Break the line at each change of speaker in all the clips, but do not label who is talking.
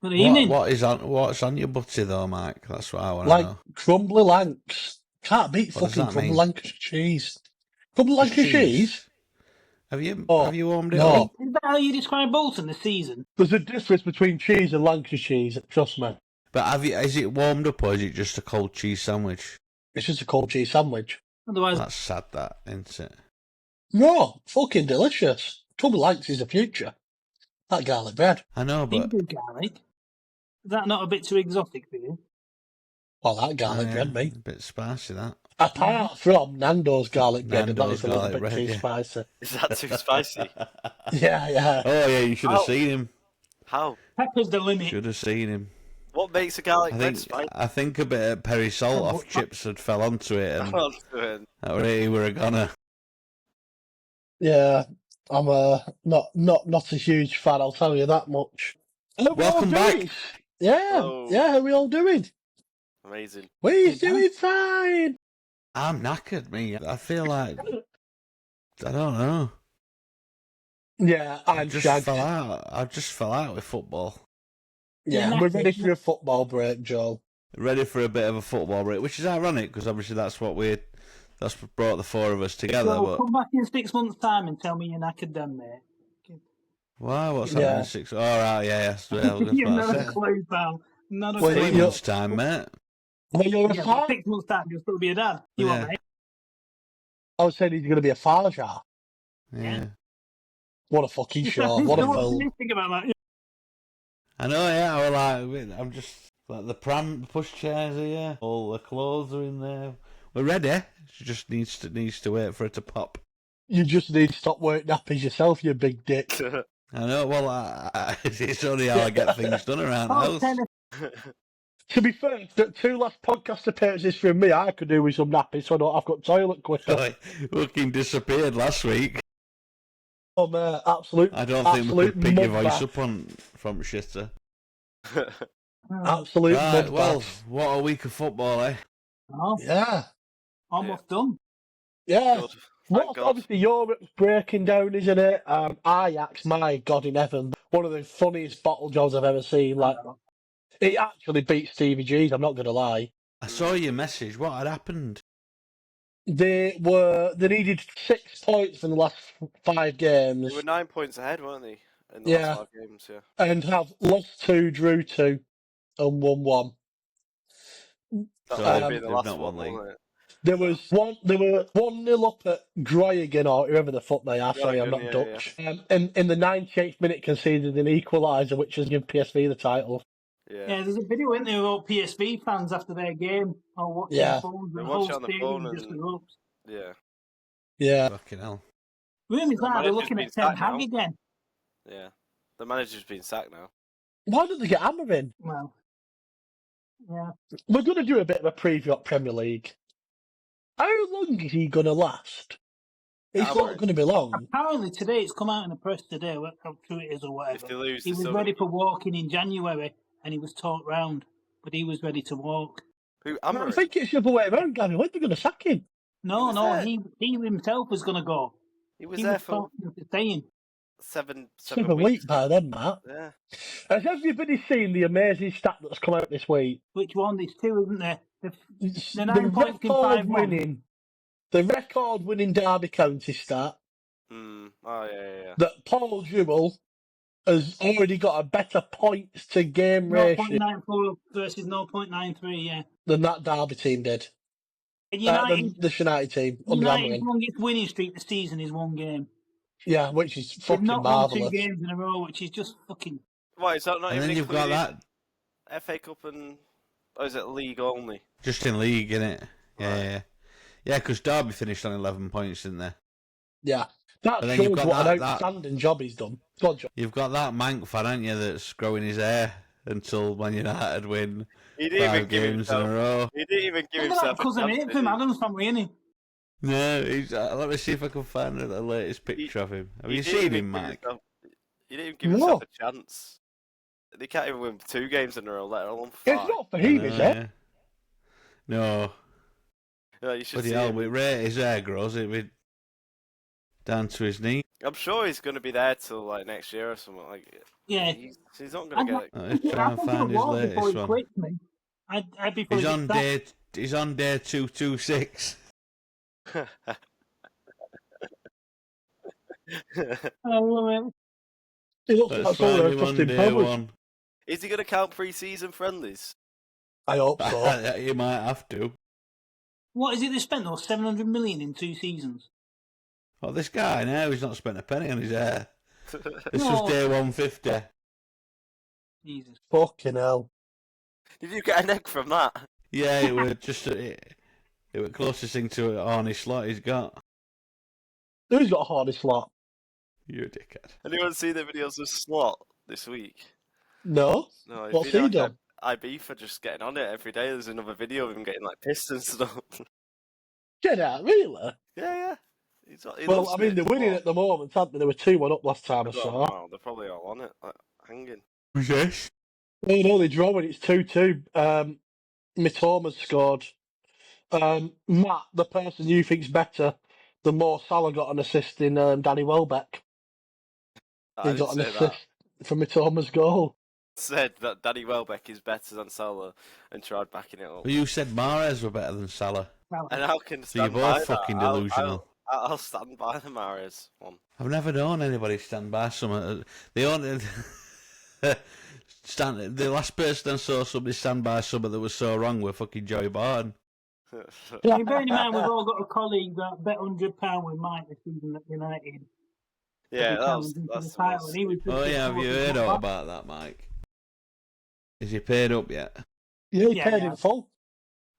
Good evening.
What's on your butty though, Mike? That's what I want to
Like
know.
crumbly Lancs. Can't beat
What does
fucking
that
crumbly
mean?
Lancashire cheese. Crumbly
Just
Lancashire cheese?
Have you
Oh,
warmed it
no.
up?
Is that how you describe Bolton this season?
There's a difference between cheese and Lancashire cheese, trust me.
But is it warmed up or is it just a cold cheese sandwich?
It's just a cold cheese sandwich.
Otherwise,
That's sad, that, isn't it?
No, fucking delicious. Crumbly Lancs is the future. That garlic bread.
I know,
you
but
do garlic. Is that not a bit too exotic for you?
Well, that garlic bread,
a
mate.
bit spicy, that.
Apart from Nando's garlic bread, and that
Nando's
is a little
garlic
bit
bread,
too
yeah.
spicy.
Is that too spicy?
Yeah.
Oh yeah, you should have
How?
seen him.
How?
Pepper's the limit.
Should have seen him.
What makes a garlic bread spicy?
I think a bit of peri salt
Oh,
off
but-
chips had fell onto it, and
Well, doing.
that really were a goner.
Yeah, I'm not a huge fan, I'll tell you that much. How we all
Welcome back.
doing? Yeah,
Oh.
yeah, how we all doing?
Amazing.
We're
Good,
doing fine.
I'm knackered, me. I feel like I don't know.
Yeah, I'm
just
shagged.
fell out. I just fell out with football.
Yeah,
Yeah,
we're
knackered.
ready for a football break, Joel.
Ready for a bit of a football break, which is ironic because obviously that's what brought the four of us together.
So
But
come back in 6 months' time and tell me you're knackered then, mate.
wow, what's
Yeah.
happening in 6? All right, yeah. So I was
You've
about
not
to
a
say.
clue, pal. Not a
Well,
clue.
3
you're-
months' time, mate.
Well, you're a
Yeah,
far.
but 6 months' time, you'll still be a dad. You
Yeah.
what, mate?
I was saying he's going to be a father.
Yeah,
What a fucking show. What a
You're
film.
optimistic about that.
I know. Yeah, I'm just like the push chairs are here. All the clothes are in there. We're ready. She just needs to wait for it to pop.
You just need to stop wearing nappies yourself, you big dick.
I know. Well, it's only how I get things done around the
Oh,
house.
tennis.
To be fair, the 2 last podcast appearances from me, I could do with some nappies so I don't have got toilet quicker.
Fucking disappeared last week.
Oh, man, absolute.
I don't think we
absolute
could pick your
mud
voice
bath.
up on from shitter.
Absolute
Right,
mud
well,
bath.
what a week of football, eh?
Oh,
Yeah.
almost done.
Yeah.
Good.
Well,
Thank God.
obviously Europe's breaking down, isn't it? Ajax, my God in heaven, one of the funniest bottle jobs I've ever seen. Like, it actually beat Stevie G's. I'm not going to lie.
I saw your message. What had happened?
They needed 6 points in the last 5 games
They were 9 points ahead, weren't they? In the
Yeah.
last 5 games, yeah.
and have lost 2, drew 2, and won 1.
That
So
would have
they've
been the
not
last
won
one,
league.
wasn't it?
They were 1-0 up at Groningen or whoever the fuck they are. Sorry, I'm not
Groningen, yeah,
Dutch. In the 98th minute, conceded an equaliser, which has given PSV the title.
Yeah.
Yeah, there's a video in there of PSV fans after their game. Oh, watching
Yeah.
the phones,
They
the
watch
whole
it on the
stadium
phone
just
and-
erupts.
Yeah.
Yeah,
Fucking hell.
Rumours
The
are they're
manager's
looking
been
at Ten
sacked
Hag
now.
again.
Yeah. The manager's been sacked now.
why don't they get Hammer in?
Well, yeah.
We're going to do a bit of a preview at Premier League. How long is he going to last? It's
Hammer.
not going to be long.
Apparently today, it's come out in the press today, how true it is or
If
whatever.
they lose,
He
they're
was
still
ready
gonna-
for walking in January, and he was talked round, but he was ready to walk.
Who?
I
Amorim?
think it's the other way around, Gary. When are they going to sack him?
No,
was
no,
there.
he himself was going to go.
He was
He
there
was
for
talking to staying.
seven
7
weeks.
weeks by then, Matt.
Yeah.
Has everybody seen the amazing stat that's come out this week?
Which one? There's two, isn't there?
The
9 points in 5 months.
record-winning Derby County stat
Mm. Oh, yeah.
that Paul Jewell has already got a better points to game ratio
0.94 versus 0.93, yeah.
than that Derby team did.
And
Than
United,
the United team under
United's
Amorim.
longest winning streak this season is 1 game.
Yeah, which is
They've
fucking
not won 2
marvellous.
games in a row, which is just fucking...
Why is that not
And
even
then you've got
including
that
FA Cup and... Or is it league only?
just in league, innit?
Right.
Yeah. Yeah, because Derby finished on 11 points, didn't they?
Yeah. That
But then you've
shows
got
what an
that-
outstanding job he's done. Good job.
You've got that Mank fan, haven't you, that's growing his hair until Man United win
He didn't
5
even give
games in a
himself...
row.
He didn't even give
Look at
himself
that cousin
a chance,
Abe
did
from
he?
Adam's family, innit?
No, let me see if I can find the latest picture of him. Have
He
you
didn't
seen
even
him,
give
Mike?
himself- He didn't even give
No.
himself a chance. They can't even win 2 games in a row, let alone 5.
It's not for him, is it?
Yeah. No.
Yeah, you should
Bloody
see
hell,
him.
with rate his hair grows, it would... down to his knee.
I'm sure he's going to be there till like next year or something. Like,
Yeah.
he's not going to get it.
Let's try and find his latest one.
Quits me. I'd be
He's on day 226.
Oh,
He looks
Let's
like
find
someone
him
just
on
in
day
Powers.
one.
Is he going to count pre-season friendlies?
I hope so.
You might have to.
what is it they spent though? 700 million in 2 seasons.
Oh, this guy now, he's not spent a penny on his hair. This
No.
was day 150.
Jesus.
Fucking hell.
Did you get a neck from that?
Yeah, it was just it was closest thing to an Arnie slot he's got.
Who's got a hardy slot?
You're a dickhead.
Anyone see the videos of Slot this week?
No.
No,
What's he done?
IB for just getting on it every day. There's another video of him getting like pissed and stuff.
Get out, really?
Yeah. He
Well,
loves
I mean,
it.
they're winning at the moment, aren't they? They were 2-1 up last time I
They're
saw.
they're probably all on it, like hanging.
Who's this?
Oh, no, they're drawing. It's 2-2. Mitoma's scored. Matt, the person you think's better, the more Salah got an assist in Danny Welbeck.
I
He got an
didn't say
assist
that.
for Mitoma's goal.
Said that Danny Welbeck is better than Salah and tried backing it up.
Well, you said Mahrez were better than Salah.
And I can
So you're
stand by
both
that.
fucking delusional.
I'll stand by the Mahrez one.
I've never known anybody stand by someone. The only the last person I saw somebody stand by someone that was so wrong were fucking Joey Barton.
Yeah, bearing in mind we've all got a colleague that bet £100 with Mike this season at United.
Yeah,
That's
that's
the title, and he was just
Oh yeah, have you heard
all
all about that, Mike? Is he paid up yet?
Yeah, he
Yeah,
paid
yeah.
in full.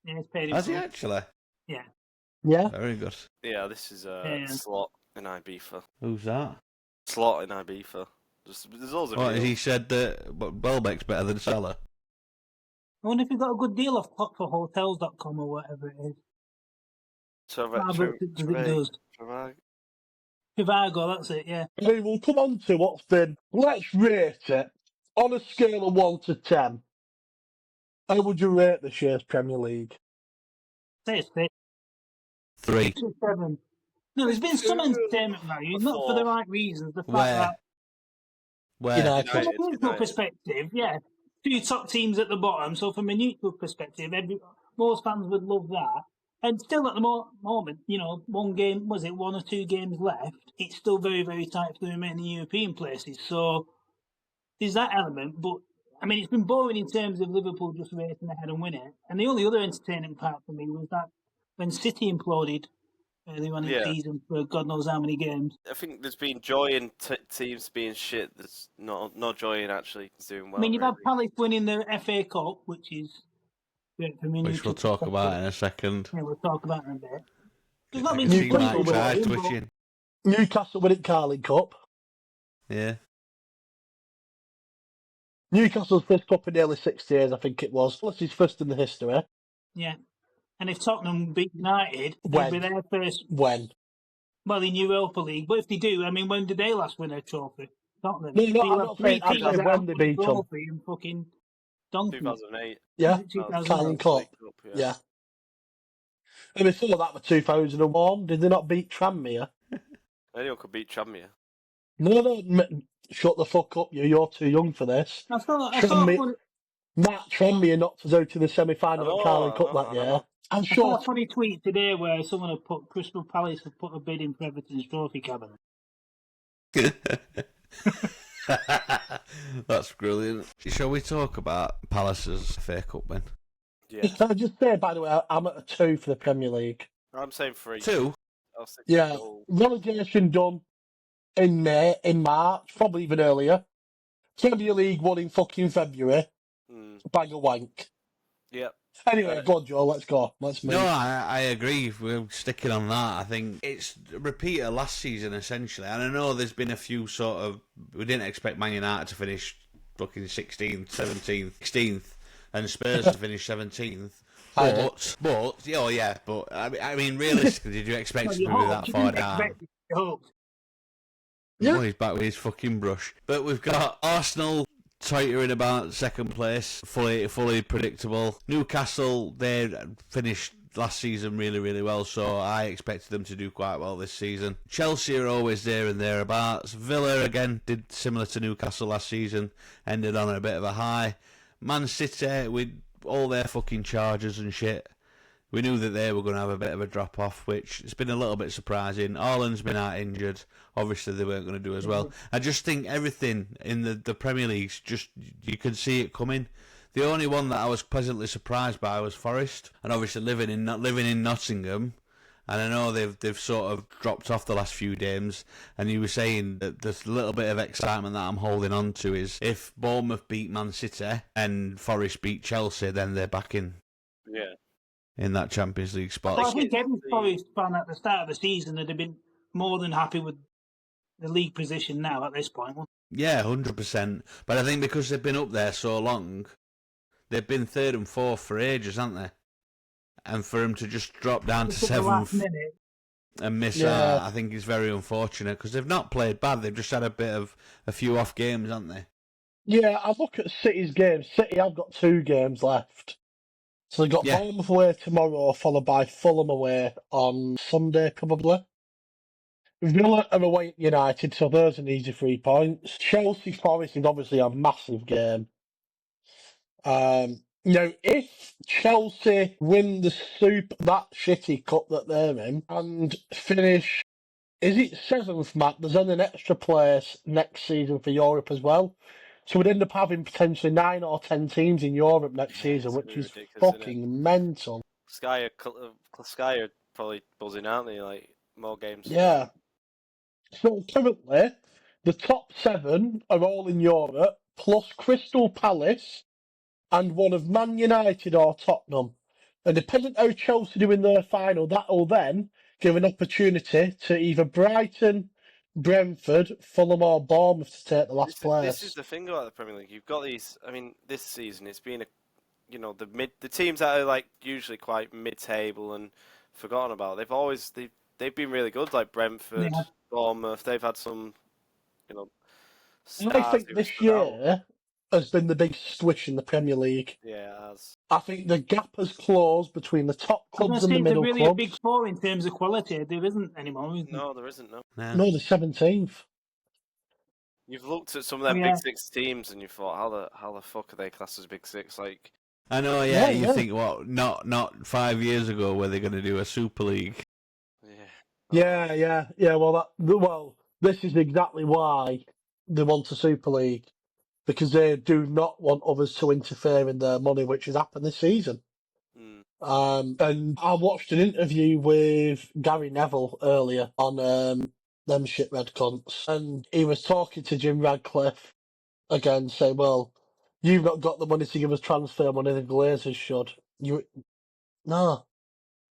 Yeah, it's paid him.
Has he
for it.
actually?
Yeah.
Yeah.
Very good.
Yeah, this is
Yeah.
Slot in Ibiza.
Who's that?
Slot in Ibiza. There's loads of
What, has
videos.
he said that Welbeck's better than Salah?
I wonder if he got a good deal off hotels.com or whatever it is. Does it does. Trivago, that's it, yeah.
I mean, we'll come on to what's been. Let's rate it on a scale of 1 to 10. How would you rate this year's Premier League?
Say it's 6.
3.
6 or 7. No, there's been some entertainment value, not for the right reasons. The fact that,
Where?
United.
from a
United,
neutral
United.
perspective, yeah, 2 top teams at the bottom. So from a neutral perspective, most fans would love that. And still at the moment, you know, 1 or 2 games left, it's still very, very tight for the remaining European places. So there's that element. But, I mean, it's been boring in terms of Liverpool just racing ahead and winning. And the only other entertaining part for me was that when City imploded early on in the season for God knows how many games.
I think there's been joy in teams being shit. There's no joy in actually doing well.
I mean, you've had
really.
Palace winning the FA Cup, which is great for me.
Which we'll talk about in a second.
Yeah, we'll talk about it in a bit. There's not
I
been
can see
Newcastle
Mike's eyes
but-
twitching.
Newcastle winning Carling Cup.
Yeah.
Newcastle's first cup in nearly 6 years, I think it was. Plus his first in the history.
Yeah. And if Tottenham beat United,
When?
they'll be their first,
When?
well, in Europa League. But if they do, I mean, when did they last win a trophy? Tottenham.
No,
You'll
I'm
have
not
3
saying
teams
actually
that
when
have
they
won a
beat them.
trophy and fucking donkey.
2008.
Yeah,
2008.
Carling Cup. Yeah. And before that, the 2001, did they not beat Tranmere?
Anyone could beat Tranmere.
No, shut the fuck up, you're too young for this.
I thought
Tranmere-
funny,
Matt Tranmere knocked us out to the semi-final
I know,
of Carling Cup
I know,
that
I
year.
know.
I'm
I saw
sure.
a funny tweet today where someone had put Crystal Palace had put a bid in for Everton's trophy cabinet.
That's brilliant. Shall we talk about Palace's FA Cup then?
Yeah,
Can I just say, by the way, I'm at a 2 for the Premier League.
I'm saying 3.
2?
I'll say
Yeah,
2.
relegation done in March, probably even earlier. Premier League won in fucking February. Bag of wank.
Yep.
Anyway, go on, Joe, let's go. Let's move.
No, I agree. We're sticking on that. I think it's a repeat of last season, essentially. And I know there's been a few sort of... We didn't expect Man United to finish fucking 16th, 17th, 16th, and Spurs to finish 17th. But I mean, realistically, did you expect us to move that far down?
You hoped.
Yeah.
Well, he's back with his fucking brush. But we've got Arsenal toitering about second place, fully predictable. Newcastle, they finished last season really, really well, so I expected them to do quite well this season. Chelsea are always there and thereabouts. Villa, again, did similar to Newcastle last season, ended on a bit of a high. Man City, with all their fucking charges and shit, we knew that they were going to have a bit of a drop-off, which has been a little bit surprising. Haaland's been out injured. Obviously, they weren't going to do as well. I just think everything in the Premier League's just, you can see it coming. The only one that I was pleasantly surprised by was Forest, and obviously living in Nottingham, and I know they've sort of dropped off the last few games. And you were saying that there's a little bit of excitement that I'm holding on to is if Bournemouth beat Man City and Forest beat Chelsea, then they're back in that Champions League spot.
Well, I think every Forest fan at the start of the season would have been more than happy with the league position now at this point.
Yeah, 100%. But I think because they've been up there so long, they've been third and fourth for ages, haven't they? And for them to just drop down to seventh and miss out, I think is very unfortunate because they've not played bad. They've just had a few off games, haven't they?
Yeah, I look at City's games. City have got 2 games left. So they've got Bournemouth away tomorrow, followed by Fulham away on Sunday, probably. Villa are away at United, so there's an easy 3 points. Chelsea Forest is obviously a massive game. Now, if Chelsea win that shitty cup that they're in and finish, is it 7th, Matt? There's only an extra place next season for Europe as well. So we'd end up having potentially 9 or 10 teams in Europe next season, which is fucking mental.
Sky are probably buzzing, aren't they? Like, more games.
Yeah. So currently, the top 7 are all in Europe, plus Crystal Palace and one of Man United or Tottenham. And depending how Chelsea do in their final, that will then give an opportunity to either Brighton, Brentford, Fulham or Bournemouth to take the last place.
This is the thing about the Premier League. You've got these. I mean, this season it's been the teams that are like usually quite mid-table and forgotten about. They've been really good. Like Brentford, Bournemouth. They've had some, stars.
I think this year has been the big switch in the Premier League.
Yeah, it has.
I think the gap has closed between the top clubs and the middle
really
clubs.
A big 4 in terms of quality. There isn't anymore.
No, there isn't. No,
the 17th.
You've looked at some of them Big 6 teams and you thought, how the fuck are they classed as Big 6? Like,
I know, you think, what? Not 5 years ago were they going to do a Super League?
Yeah. Well, this is exactly why they want a Super League. Because they do not want others to interfere in their money, which has happened this season. And I watched an interview with Gary Neville earlier on them shit red cunts, and he was talking to Jim Radcliffe again, saying, "Well, you've not got the money to give us transfer money; the Glazers should. No,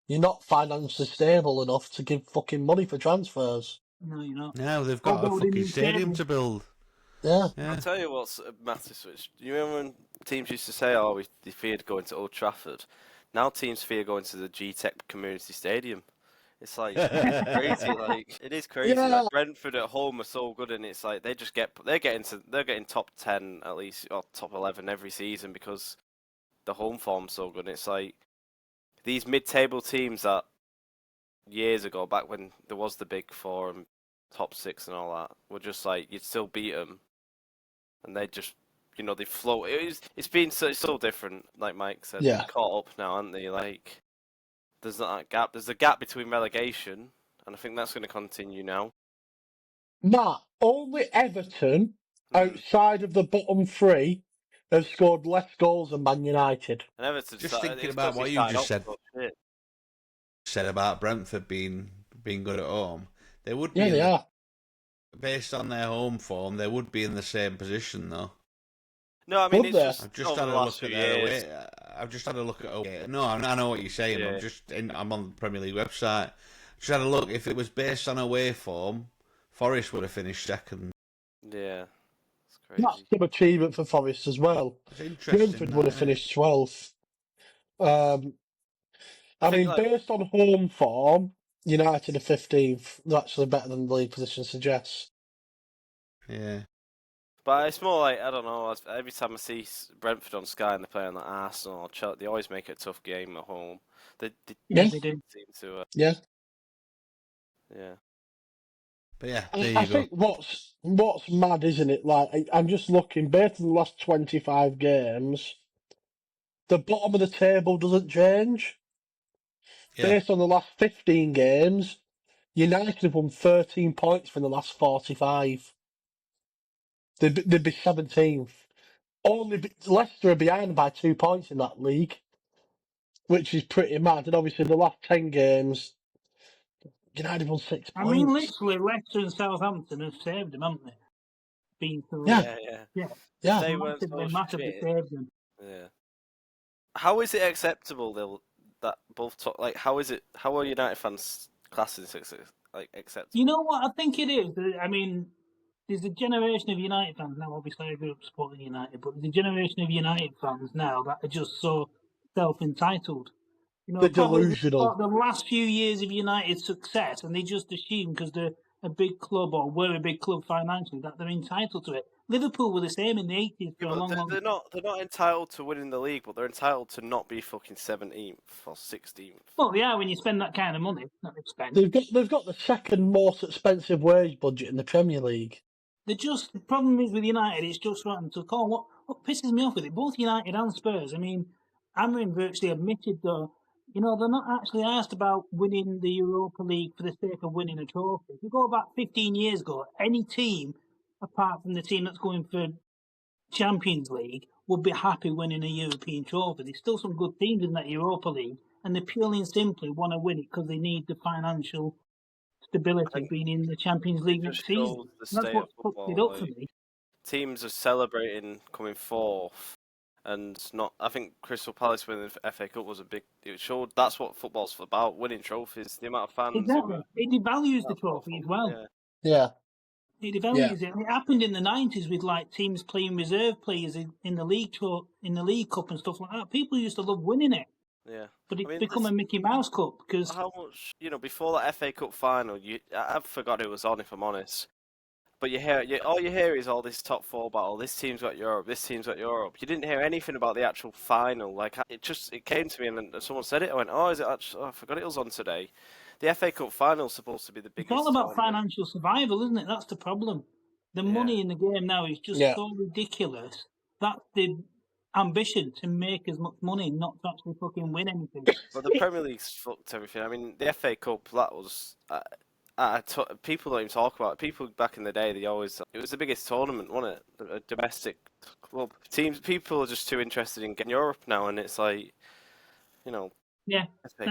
you're not financially stable enough to give fucking money for transfers.
No, you're not.
No, they've got a fucking stadium to build."
Yeah.
I'll tell you what's massive switch. You remember when teams used to say, they feared going to Old Trafford? Now teams fear going to the G-Tech Community Stadium. It's like crazy. Like, it is crazy.
Yeah.
Like, Brentford at home are so good, and it's like they're getting top 10 at least or top 11 every season because the home form's so good. It's like these mid-table teams that years ago, back when there was the Big 4 and top 6 and all that, were just like you'd still beat them. And they just, they float. It's been so different, like Mike said.
Yeah.
They're caught up now, aren't they? Like, there's not that gap. There's a gap between relegation, and I think that's going to continue now.
Matt, only Everton, outside of the bottom 3, have scored less goals than Man United.
And Everton
just thinking about what you just said about Brentford being good at home. They would be.
They are.
Based on their home form, they would be in the same position, though.
No, I mean, it's just
I've just had a look at their away. I've just had a look at away. No, I know what you're saying. Yeah. I'm on the Premier League website. Just had a look. If it was based on away form, Forest would have finished second.
Yeah, it's crazy.
That's some achievement for Forest as well. Brentford would have finished 12th. I mean, based on home form, United are 15th. They're actually better than the league position suggests.
Yeah.
But it's more like, I don't know, every time I see Brentford on Sky and they're playing like Arsenal or Chelsea, they always make it a tough game at home. They
Yeah,
Yeah.
they do.
seem to,
Yeah.
yeah.
But yeah, there
I
you go.
think what's mad, isn't it? Like, I'm just looking, based on the last 25 games, the bottom of the table doesn't change.
Yeah.
Based on the last 15 games, United have won 13 points from the last 45. They'd be 17th. Leicester are behind by 2 points in that league, which is pretty mad. And obviously, the last 10 games, United won 6
I mean,
points.
literally, Leicester and Southampton have saved them, haven't they? Been through.
Yeah.
Yeah.
Yeah.
If they weren't
Massively,
so
massively
shit,
saved them.
yeah. How is it acceptable that both top, like, how are United fans classing like acceptable?
You know what? I think it is. I mean, there's a generation of United fans now. Obviously, I grew up supporting United, but there's a generation of United fans now that are just so self-entitled. You know,
They're
probably
delusional.
the last few years of United's success, and they just assume because they're a big club or were a big club financially that they're entitled to it. Liverpool were the same in the 80s for
Yeah,
a
but
long, long
they're not entitled to winning the league, but they're entitled to not be fucking 17th or 16th.
Well, yeah, when you spend that kind of money, not spend.
They've got the second most expensive wage budget in the Premier League.
The problem is with United, it's just rotten to call. What pisses me off with it, both United and Spurs. I mean, Amorim virtually admitted though, they're not actually asked about winning the Europa League for the sake of winning a trophy. If you go back 15 years ago, any team apart from the team that's going for Champions League would be happy winning a European trophy. There's still some good teams in that Europa League, and they purely and simply want to win it because they need the financial stability of being in the Champions League next season. That's what fucked it up for me.
Teams are celebrating coming fourth, and not. I think Crystal Palace winning the FA Cup was a big. It showed that's what football's about: winning trophies. The amount of fans.
Exactly. It devalues the trophy as well.
Yeah.
It devalues it. And it happened in the 90s with like teams playing reserve players in the league cup and stuff like that. People used to love winning it.
Yeah.
But it's become a Mickey Mouse Cup because
how much before that FA Cup final, I forgot it was on if I'm honest. But all you hear is all this top four battle. This team's got Europe. This team's got Europe. You didn't hear anything about the actual final. Like it came to me and someone said it. I went, oh, is it actually? Oh, I forgot it was on today. The FA Cup final is supposed to be the biggest.
It's all about financial survival, isn't it? That's the problem. The money in the game now is just so ridiculous. That's the ambition to make as much money, not to actually fucking win anything.
But the Premier League's fucked everything. I mean, the FA Cup, that was... people don't even talk about it. People back in the day, it was the biggest tournament, wasn't it? A domestic club. People are just too interested in getting Europe now, and it's like, FA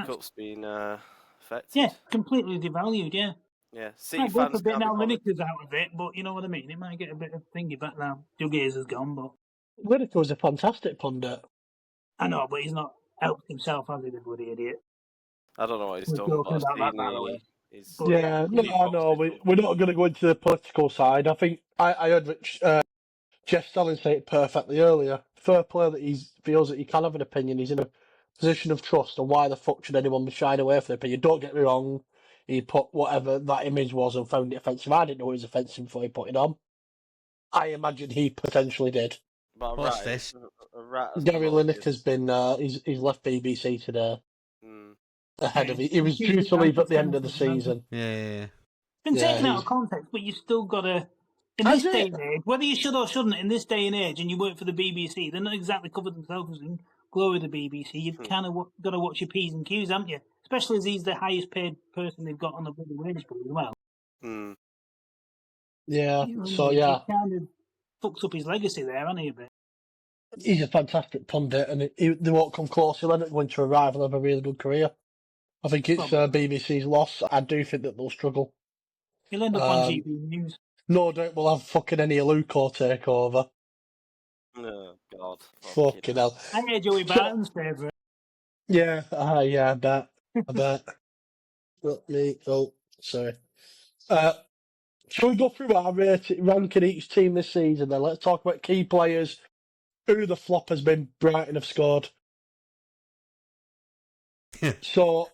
Cup's been affected.
Yeah, completely devalued, yeah.
Yeah, City fans
a bit now Lineker's out of it, but you know what I mean? It might get a bit of thingy back now. Dougies has gone, but...
Lineker was a fantastic pundit.
I know, but he's not helped himself, has he, the bloody idiot?
I don't know what he's done.
Talking about that, by the way.
We're not going to go into the political side. I think I heard Jeff Stelling say it perfectly earlier. Fair player that he feels that he can have an opinion. He's in a position of trust, and why the fuck should anyone be shying away from their opinion? Don't get me wrong. He put whatever that image was and found it offensive. I didn't know it was offensive before he put it on. I imagine he potentially did.
What's this?
Gary Lineker's been he's left BBC today. Ahead of it. He was due to leave at the end of the season.
Yeah.
It's been taken out of context, but you still got to... In this day and age, whether you should or shouldn't, in this day and age, and you work for the BBC, they're not exactly covered themselves in glory of the BBC. You've kind of got to watch your P's and Q's, haven't you? Especially as he's the highest paid person they've got on the bloody wage bill as well.
Yeah,
He kind of fucks up his legacy there, hasn't he, a bit?
He's a fantastic pundit, and they won't come close. He'll end up going to a rival of a really good career. I think it's BBC's loss. I do think that they'll struggle.
He'll end up on GB News.
No doubt we'll have fucking Ennio Luco take over.
Oh, God.
Fucking hell.
I hear Joey Barton's favourite.
Yeah, I bet. Let me go. Sorry. Shall we go through our ranking each team this season then? Let's talk about key players. Who the flop has been. Brighton have scored. So,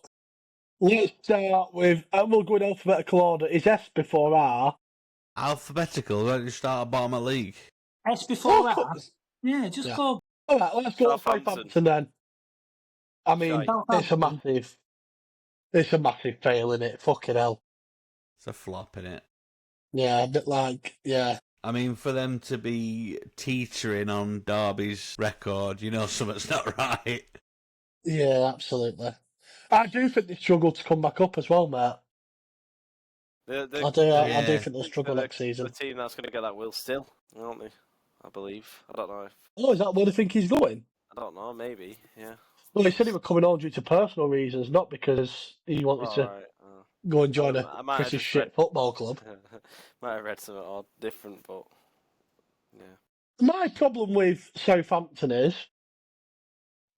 let's start with, and we'll go in alphabetical order. Is S before R?
alphabetical. Why don't you start at bottom of the league?
S before that.
course.
Yeah, just
Yeah.
go.
All right, let's go to
Southampton.
Southampton then. I mean,
Shite.
it's a massive fail, in it. Fucking hell.
It's a flop, innit?
Yeah, a bit like, yeah.
I mean, for them to be teetering on Derby's record, you know something's not right.
Yeah, absolutely. I do think they struggle to come back up as well, mate. I do think they'll struggle next season.
The team that's going to get that will still, aren't they? I believe. I don't know.
Oh, is that where they think he's going?
I don't know. Maybe. Yeah.
Well, he said he was coming on due to personal reasons, not because he wanted to
Right.
go and join
I
a
might have
pretty
just
shit
read-
football club.
Might have read something odd, different, but yeah.
My problem with Southampton is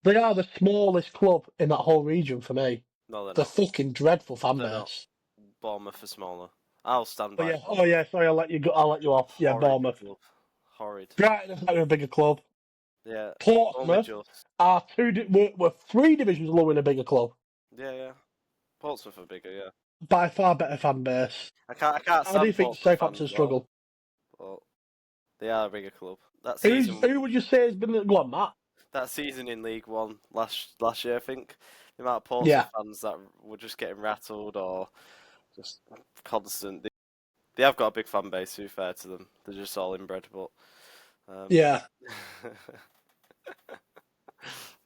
they are the smallest club in that whole region for me.
No, they're
The
not.
fucking dreadful fan
They're not.
base.
Bournemouth are smaller. I'll stand
Oh
by.
yeah, sorry, I'll let you go. I'll let you off. Yeah,
Horrid
Bournemouth.
club. Horrid.
Brighton are a bigger club.
Yeah.
Portsmouth
Only just.
are we're 3 divisions lower in a bigger club.
Yeah. Portsmouth are bigger. Yeah.
By far better fan base.
I can't.
How do you
stand
think
Portsmouth
Southampton
fans,
struggle?
But they are a bigger club. That
Who
season.
would you say has been go on, Matt?
That season in League One last year, I think the amount of Portsmouth fans that were just getting rattled or just constant. They have got a big fan base. To be fair to them, they're just all inbred. But
Yeah.
I'm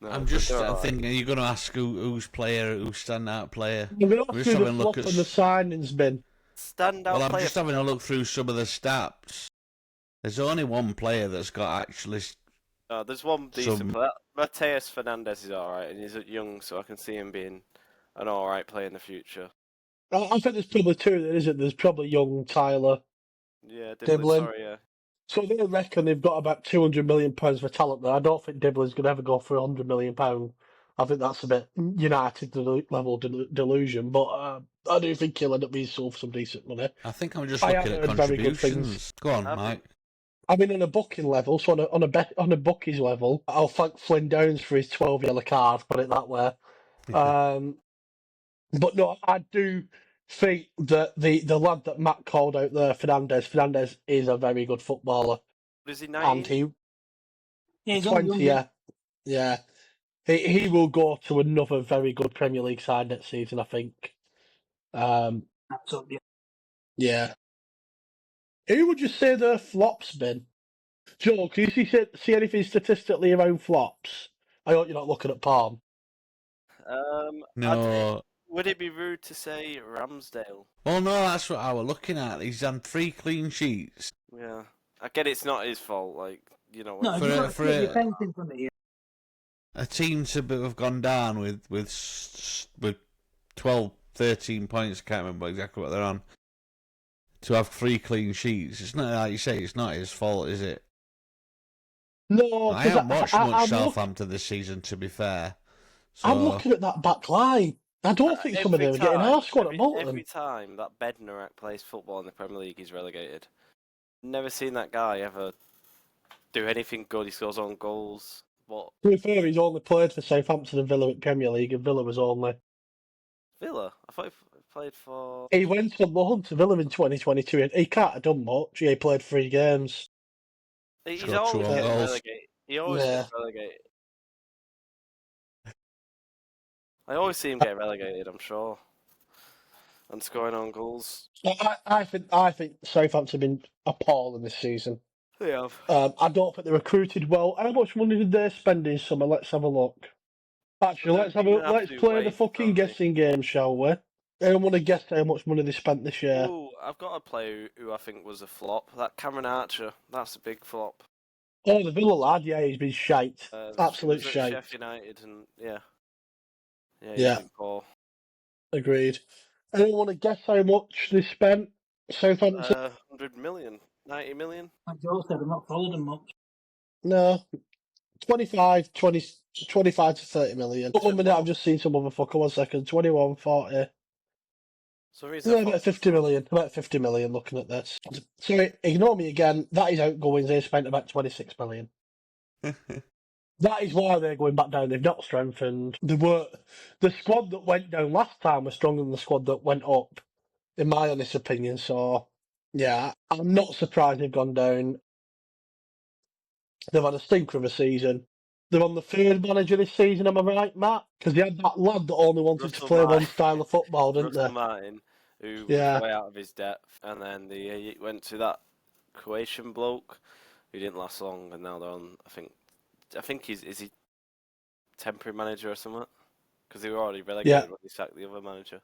No, but
just
they're all right.
thinking, are you going to ask who's standout player?
I'm going to
We're
ask
just
you
having
the
a look
flop
at
and the signings bin.
Standout
Well, I'm
player.
just having a look through some of the stats. There's only one player that's got actually.
There's one decent
Some-
player. Mateus Fernandez is alright, and he's young, so I can see him being an alright player in the future.
I think there's probably 2 there, isn't there? There's probably young Tyler.
Yeah,
Diblin.
Sorry, yeah.
So they reckon they've got about £200 million for talent there. I don't think Diblin's going to ever go for £100 million. I think that's a bit United level delusion, but I do think he'll end up being sold for some decent money.
I think I'm just
I
looking
have
at
heard very good
contributions. Go on,
Have you?
Mike.
I mean, on a booking level, so on a bookies level, I'll thank Flynn Downs for his 12 yellow card, put it that way. But no, I do think that the lad that Matt called out there, Fernandez is a very good footballer.
Is he
And
19?
Yeah, he's only
20,
young.
yeah. He will go to another very good Premier League side next season, I think.
That's up, yeah.
Yeah. Who would you say the flops been? Joe, can you see anything statistically around flops? I hope you're not looking at Palm.
No.
Would it be rude to say Ramsdale?
Well, no, that's what I was looking at. He's done 3 clean sheets.
Yeah. I get it's not his fault, like, you know.
No,
For
you've
a-
got to
for
take
a-
your fencing from it.
A team to have gone down with 12, 13 points. I can't remember exactly what they're on. To have 3 clean sheets, it's not like you say. It's not his fault, is it?
No,
I haven't watched much
I'm
Southampton this season, to be fair. So
I'm looking at that back line. I don't think some of them are getting our squad at Bolton.
Every time that Bednarak plays football in the Premier League, he's relegated. Never seen that guy ever do anything good. He scores on goals. But
To be fair, he's only played for Southampton and Villa at Premier League, and Villa was only.
Villa, I thought he played for.
He went on loan to Villa in 2022, and he can't have done much. He played 3 games.
He's
Scored
always
2
getting
goals.
relegated. He always
Yeah.
gets relegated. I always see him get relegated, I'm sure. And scoring on goals.
I think Southampton have been appalling this season.
They have.
I don't think they recruited well. How much money did they spend in summer? Let's have a look. Actually,
Well, they're gonna have
let's
to
play the
wait,
fucking
don't they?
guessing game, shall we? I want to guess how much money they spent this year.
Ooh, I've got a player who I think was a flop. That Cameron Archer. That's a big flop.
Oh, the Villa lad, yeah, he's been shite. Absolute
he was at
shite.
Sheffield United and yeah. Yeah,
Yeah.
he's been poor.
Agreed. Anyone want to guess how much they spent? Southampton?
100 million, 90 million.
Like Joe said, I've not followed him much.
No. 25 to 30 million. But 1 minute, I've just seen some other fucker. 1 second. 21, 40.
So he's
Yeah, about 50 million. About 50 million looking at this. Sorry, ignore me again. That is outgoings. They spent about 26 million. That is why they're going back down. They've not strengthened. The squad that went down last time was stronger than the squad that went up, in my honest opinion. So Yeah, I'm not surprised they've gone down. They've had a stinker of a season. They're on the third manager this season, am I right, Matt? Because they had that lad that only wanted to
Russell
play
Martin.
one style of football, didn't
Russell
they?
Martin, who
Yeah.
was way out of his depth, and then they went to that Croatian bloke who didn't last long, and now they're on. I think is he temporary manager or something? Because they were already relegated when they sacked the other manager.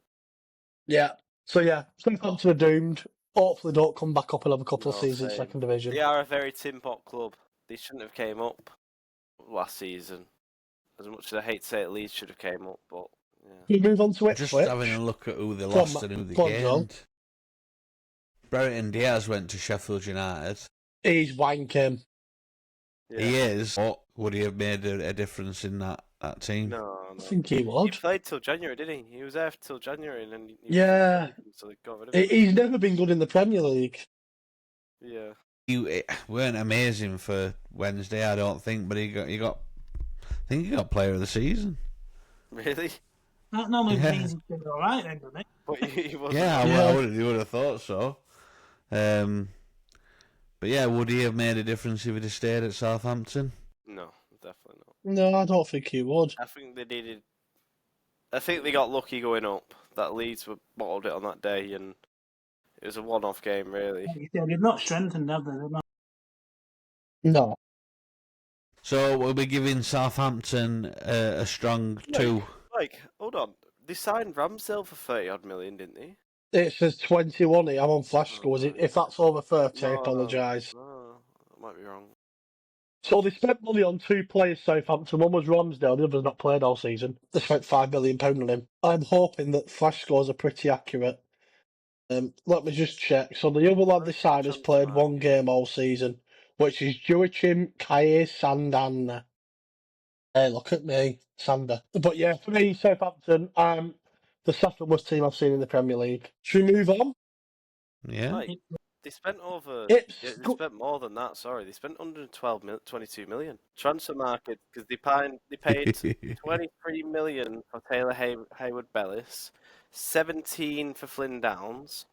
Yeah. So yeah, Southampton are doomed. Hopefully, don't come back up another couple of
No,
seasons,
same.
second division.
They are a very tin pot club. They shouldn't have came up last season. As much as I hate to say it, Leeds should have came up, but yeah.
We move on to
Just
Ipswich.
having a look at who they
Go on,
lost
Matt.
and who they
Go on, Joel.
gained. Brereton Diaz went to Sheffield United.
He's wanking.
Yeah.
He is. But would he have made a difference in that team?
No.
I think he
He
would.
played till January, didn't he? He was there till January, and then
Yeah.
so they got rid of him.
He's never been good in the Premier League.
Yeah.
He weren't amazing for Wednesday, I don't think, but he got. I think he got Player of the Season.
Really?
That normally
Yeah.
means it's been all right, then, doesn't it?
But he wasn't.
Yeah,
Yeah.
I would have thought so. But yeah, would he have made a difference if he'd have stayed at Southampton?
No, definitely not.
No, I don't think he would.
I think they got lucky going up. That Leeds were bottled it on that day, and it was a one-off game, really.
They've not strengthened, have they? They've not.
No.
So we'll be giving Southampton a strong 2.
Like, hold on. They signed Ramsdale for 30-odd million, didn't they?
It says 21. I'm on flash scores. If that's over 30, I
No,
apologise.
No, I might be wrong.
So they spent money on 2 players, Southampton. One was Ramsdale, the other's not played all season. They spent £5 million on him. I'm hoping that flash scores are pretty accurate. Let me just check. So the other lad they signed has played 1 game all season, which is Joachim Kaye Sandan. Hey, look at me, Sander. But yeah, for me, Southampton, the second worst team I've seen in the Premier League. Should we move on?
Yeah.
Like, they spent over.
They
spent more than that. Sorry, they spent 22 million. Transfer market because they paid 23 million for Taylor Hayward-Bellis, 17 for Flynn Downs,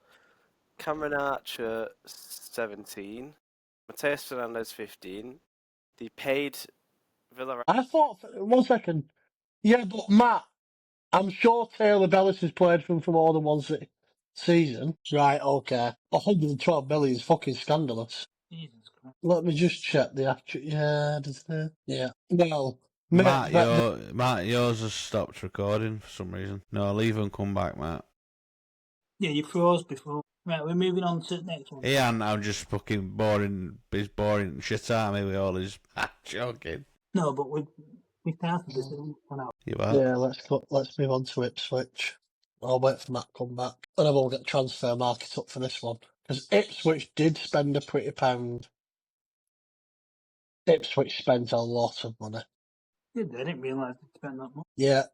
Cameron Archer 17, Mateus Fernandez 15. They paid Villarreal.
I thought, 1 second. Yeah, but Matt, I'm sure Taylor Bellis has played for him for more than 1 season. Right, okay. 112 million is fucking scandalous.
Jesus Christ.
Let me just check the actual. Yeah, yeah. Well,
Matt, yours has stopped recording for some reason. No, leave and come back, Matt.
Yeah, you froze before. Right, we're moving on to the next one.
Yeah, and I'm just fucking boring. He's boring shit out of me with all his joking.
No, but we started this one out.
You are?
Yeah, let's move on to Ipswich. I'll wait for Matt to come back. And I will get transfer market up for this one. Because Ipswich did spend a pretty pound. Ipswich spent a lot of money.
Did they? I didn't realise they spent that much.
Yeah.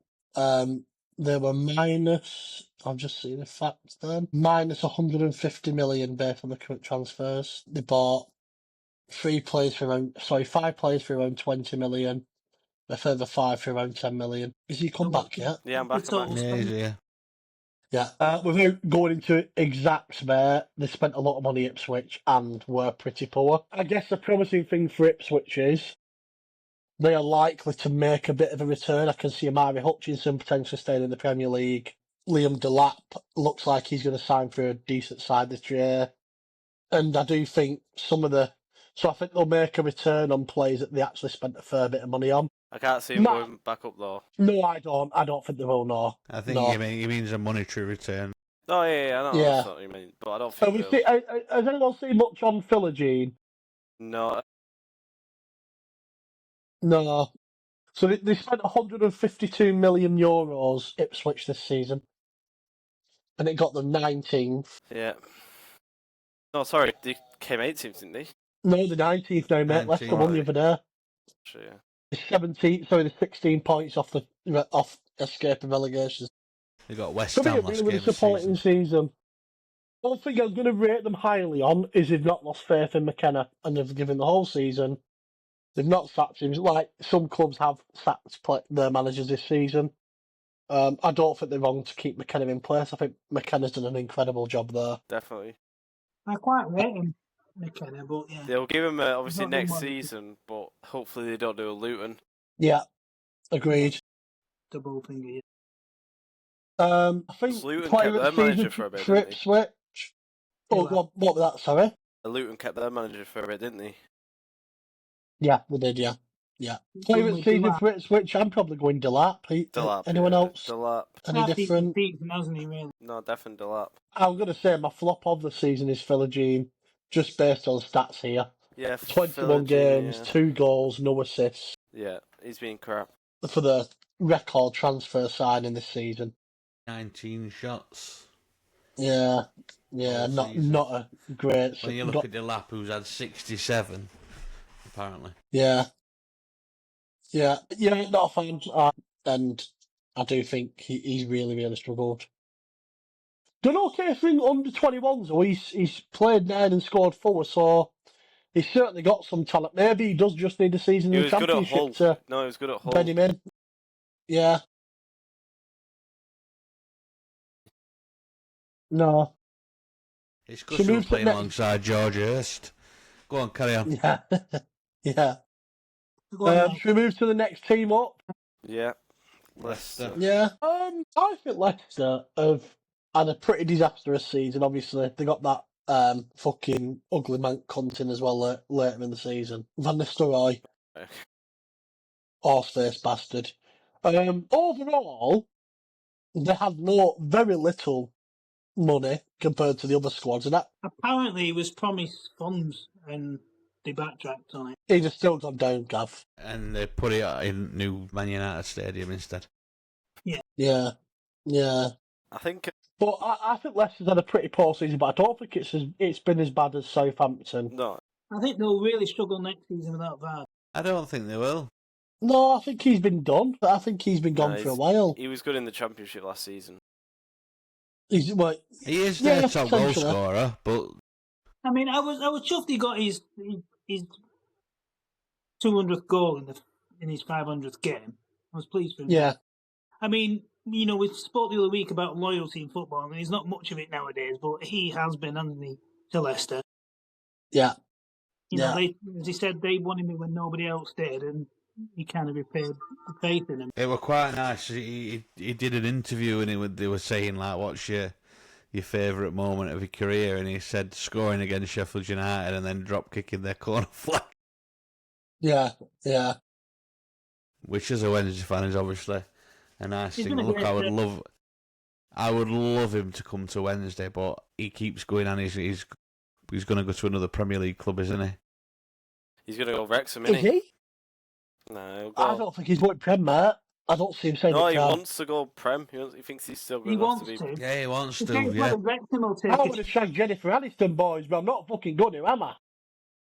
They were minus, I've just seen the facts then, minus 150 million based on the current transfers. They bought 5 players for around 20 million. A further 5 for around 10 million. Has he come back yet?
Yeah, I'm back.
Yeah.
Yeah. Without going into exacts there, they spent a lot of money Ipswich and were pretty poor. I guess the promising thing for Ipswich is they are likely to make a bit of a return. I can see Amari Hutchinson potentially staying in the Premier League. Liam Delap looks like he's going to sign for a decent side this year. And I do think I think they'll make a return on players that they actually spent a fair bit of money on.
I can't see him going back up though.
No, I don't. I don't think they will, no.
I think he means a monetary return.
Oh, yeah, I know.
Yeah.
That's what you mean. But I don't think
has anyone seen much on Philogene?
No.
No. So they spent 152 million euros Ipswich this season. And it got them 19th.
Yeah. No, sorry. They came 18th, didn't they?
No, the 19th now, mate. Leicester won the other day.
Sure, yeah.
The 16 points off escaping relegation.
They got West
For me,
Ham
a
last
really
game
disappointing season. One thing I'm going to rate them highly on is they've not lost faith in McKenna, and they've given the whole season. They've not sacked him like some clubs have sacked their managers this season. I don't think they're wrong to keep McKenna in place. I think McKenna's done an incredible job there.
Definitely.
I quite rate him, McKenna, but yeah.
They'll give him obviously
Not done
next
well.
season, but hopefully they don't do a Luton.
Yeah, agreed.
Double finger.
I think
Luton
player
kept
of
their
the
manager
season
for a bit,
for
didn't they?
Ipswich. Oh, what was that? Sorry.
Luton kept their manager for a bit, didn't they?
Yeah, we did. Yeah. Player of the season for Ipswich. I'm probably going Delap.
Delap.
Anyone else?
Delap.
Any different?
Beaten, hasn't he, really?
No, definitely Delap.
I'm going to say my flop of the season is Philogene, just based on stats here.
Yeah,
21 games, 2 goals, no assists.
Yeah, he's been crap.
For the record transfer signing this season.
19 shots.
Yeah, not a great.
When you look at Delap, who's had 67, apparently.
Yeah, not a fan, and I do think he's really struggled. Done okay for under 21s, so he's played 9 and scored 4, so he's certainly got some talent. Maybe he does just need a season in the Championship to
he was good at Hull.
bed him in. Yeah. No.
It's good to be playing alongside George Hurst. Go on, carry on.
Yeah. Yeah. Should we move to the next team up?
Yeah.
Leicester.
Yeah. I think Leicester have had a pretty disastrous season. Obviously, they got that fucking ugly man cunt in as well later in the season. Van Nistelrooy. Horse-faced bastard. Overall, they have very little money compared to the other squads, and that
apparently he was promised funds and they backtracked on it.
He's just still gone down, Gav.
And they put it in new Man United Stadium instead.
Yeah.
I think.
But I think Leicester's had a pretty poor season, but I don't think it's been as bad as Southampton.
No.
I think they'll really struggle next season without VAR.
I don't think they will.
No, I think he's been done. I think he's been gone for a while.
He was good in the Championship last season.
He is their top goal scorer, but
I mean, I was chuffed he got his 200th goal in his 500th game. I was pleased for him.
Yeah.
I mean, you know, we spoke the other week about loyalty in football, and there's not much of it nowadays, but he has been, hasn't he, to Leicester?
Yeah.
You know, as he said, they wanted me when nobody else did, and he kind of repaid the faith in him.
It was quite nice. He did an interview, and they were saying, like, what's your favourite moment of your career? And he said scoring against Sheffield United and then drop kicking their corner flag.
Yeah.
Which, as a Wednesday fan, is obviously a nice thing. Look, I would love him to come to Wednesday, but he keeps going on. He's going to go to another Premier League club, isn't he?
He's going to go Wrexham, isn't
he?
No,
I don't think he's going Prem, mate. I don't see him saying
he wants to go Prem. He thinks he's still good enough to be.
Yeah, he wants to. Yeah.
I would have shagged Jennifer Aniston, boys, but I'm not fucking going to, am I?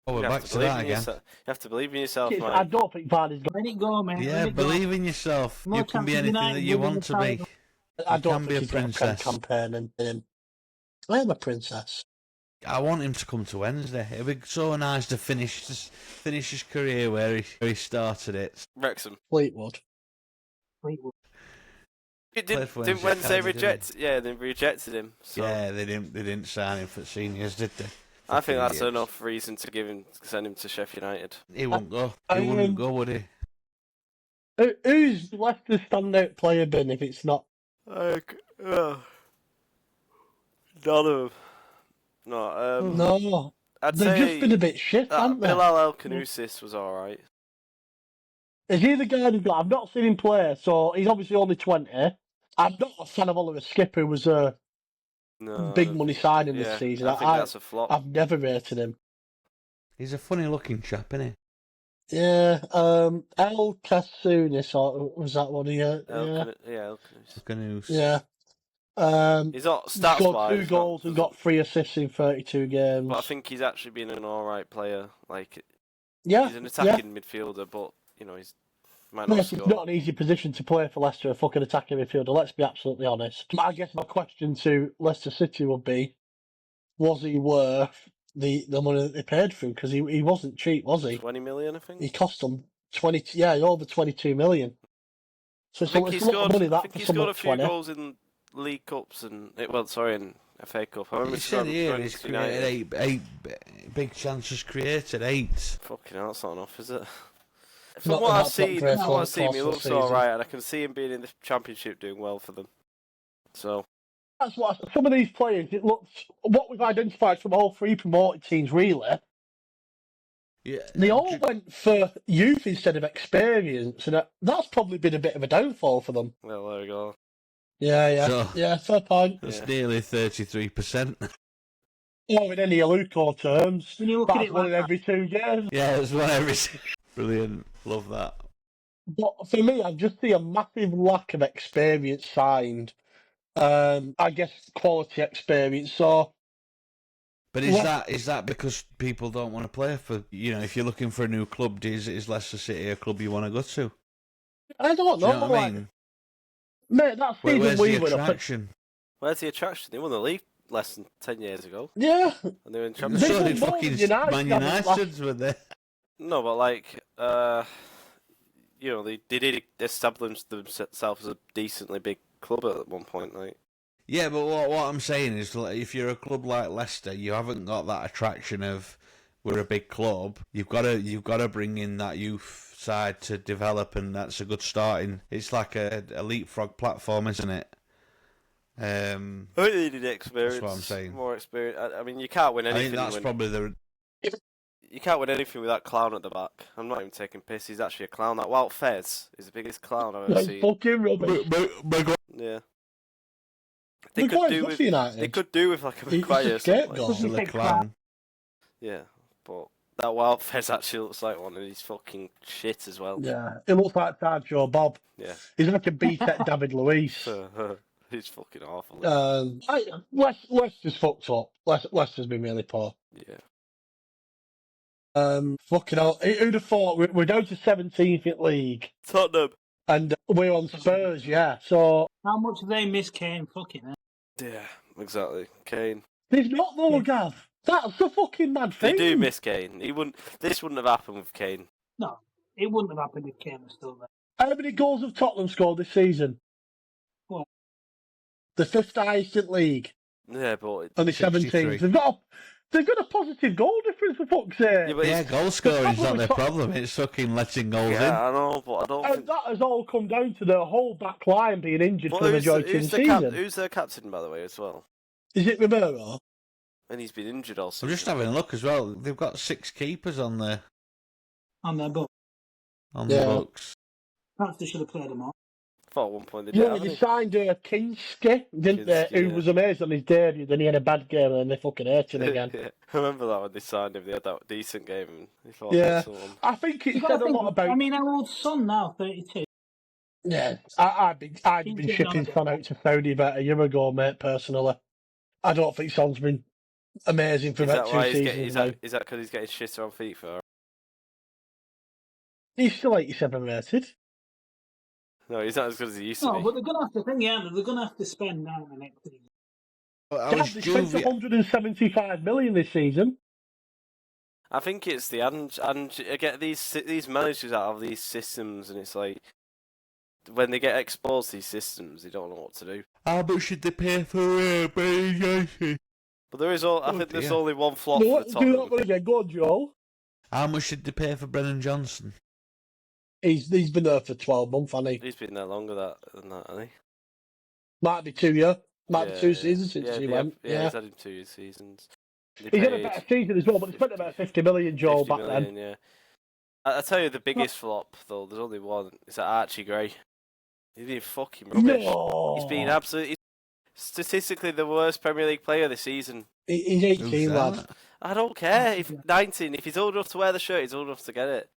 Oh, we're back to that again.
You have to believe in yourself, mate.
I don't think Vardy's going.
Let it go, man.
Yeah, believe in yourself. You can be anything that you want to be.
I don't
think be a princess.
Campaign and I am a princess.
I want him to come to Wednesday. It'd be so nice to finish his career where he started it.
Wrexham.
Fleetwood.
Didn't Wednesday reject? Yeah, they rejected him. So.
Yeah, they didn't sign him for seniors, did they?
I think that's enough reason to send him to Sheffield United.
He wouldn't go. He wouldn't go, would he?
Who's Leicester's standout player been if it's not?
None of them. No.
No.
I'd
They've
say
just been a bit shit, haven't they?
Bilal El-Khanousis was alright.
Is he the guy who's got? I've not seen him play, so he's obviously only 20. I'm not a fan of Oliver Skip, who was a big money signing this season.
I think that's a flop.
I've never rated him.
He's a funny looking chap, isn't he?
Yeah, El Kasunis, or was that one here?
El-Khanousis.
Yeah.
He's not stats
scored 2 goals and got 3 assists in 32 games.
But I think he's actually been an alright player. Like,
he's
an attacking midfielder, but you know he's might not score.
It's not an easy position to play for Leicester, a fucking attacking midfielder. Let's be absolutely honest. I guess my question to Leicester City would be: was he worth the money that they paid for him? Because he wasn't cheap, was he?
20 million, I think.
He cost them 20. Yeah, over 22 million. So it's a lot of money that for
he
someone
scored a few
20.
goals in League Cups and in FA Cup. I remember
He said here he's
against United.
created eight big chances created, 8.
Fucking hell, that's not enough, is it?
Not-
From what
not
I've seen,
great
from
for
what
the
I've seen,
course
he
of the
looks
season.
alright, and I can see him being in the Championship doing well for them. So,
That's what some of these players. It looks what we've identified from all 3 promoted teams. Really,
Yeah,
they all went for youth instead of experience, and that's probably been a bit of a downfall for them.
well, there we go.
Yeah,
So-
yeah, fair point.
That's
Yeah.
nearly 33%.
Or in any Aluko terms,
When you look at
that's
it
one
like
in
that,
every 2 games.
Yeah, it's one every. Brilliant, love that.
But for me, I just see a massive lack of experience signed. I guess quality experience. So
But
Well-
is that because people don't want to play for, if you're looking for a new club, is Leicester City a club you want to go to?
I don't
Do
know.
you know what I
like,
mean?
mate, that season
Where's
we
the
were up.
attraction?
Where's the attraction? They won the league less than 10 years ago,
Yeah,
and they were in
They
Championship.
So
won
did
more
fucking
than United,
Man
haven't they,
United, were they?
No, but they did establish themselves as a decently big club at one point, like.
Yeah, but what I'm saying is, like, if you're a club like Leicester, you haven't got that attraction of we're a big club. You've got to bring in that youth side to develop, and that's a good starting. It's like a leapfrog platform, isn't it?
I think they needed experience.
That's what I'm saying.
More experience. I mean, you can't win
I
anything.
think that's probably the.
You can't win anything with that clown at the back. I'm not even taking piss. He's actually a clown. That Wout Fez is the biggest clown I've ever
like
seen.
fucking rubbish.
Yeah.
Maguire's good for United.
They could do with like a
He's
Maguire
just a
or something.
scapegoat.
Still a
Big
clown.
Yeah, but that Wout Fez actually looks like one, and he's fucking shit as well.
Yeah, it looks like Sergio Bob.
Yeah.
He's like a B-Tech David Luiz.
He's fucking awful.
Leicester's fucked up. Leicester's been really poor.
Yeah.
Fucking hell. Who'd have thought we're down to 17th in league
Tottenham.
and we're on Spurs, yeah. So
how much have they missed Kane? Fucking hell.
Yeah, exactly. Kane.
there's not though, Gav. That's the fucking mad
They
thing.
do miss Kane. This wouldn't have happened with Kane.
No, it wouldn't have happened if Kane was still there.
How many goals have Tottenham scored this season?
What?
The 5th highest in league.
Yeah, but
And the
63.
17th. They've got a positive goal difference for fuck's sake.
yeah, but
Yeah,
it's-
goal scoring's not their
problem
problem. It's fucking letting goals
yeah, I know, but I don't
And
think.
that has all come down to the whole back line being injured
Well,
for the
who's,
majority of
who's
the
the
season.
who's their captain, by the way, as well?
Is it Romero?
And he's been injured all
in.
season.
I'm just having a look as well. They've got 6 keepers on the
On their book.
Yeah.
books.
Perhaps they should have played them all.
I thought at one point they
Yeah,
did.
they signed Kinski, didn't they?
Kinski,
Who
yeah.
was amazing on his debut. Then he had a bad game and then they fucking hurt him again.
Yeah. I remember that when they signed him. They had that decent game. And they thought,
Yeah.
someone.
I think it
You've got
said
to
a
think,
lot about.
I mean, our old son now, 32.
Yeah, I'd been
He's getting
shipping
on a
Son out to Saudi about a year ago, mate. Personally, I don't think Son's been amazing for
Is
about
that
2
why he's
seasons
getting?
now.
Is that because he's getting shitter on FIFA?
He's still 87 rated.
No, he's not as good as he used to
No,
be.
but they're going to have to think, yeah, they're going to have to spend out the next season.
I was
They spent 175 million this season.
I think it's the and I get these managers out of these systems, and it's like when they get exposed to these systems, they don't know what to do.
How much should they pay for Brennan Johnson?
But there is I think there's
dear.
only one flop
No,
for
what
the
do that
Tottenham.
one again? Go on, Joel.
How much should they pay for Brennan Johnson?
He's been there for 12 months, hasn't he?
He's been there longer than that, hasn't he?
Might be 2 years. Might be 2 seasons since
yeah,
he
yeah,
went.
Yeah,
Yeah.
he's had him 2 seasons. They
He's had a
paid
better season as well, but they spent about 50 million, Joel,
50
back
million,
then.
yeah. I tell you the biggest flop though. There's only one. It's that Archie Gray. He's been fucking rubbish.
No.
He's been absolutely statistically the worst Premier League player this season.
He's 18,
Who's
lad.
that?
I don't care if 19. If he's old enough to wear the shirt, he's old enough to get it.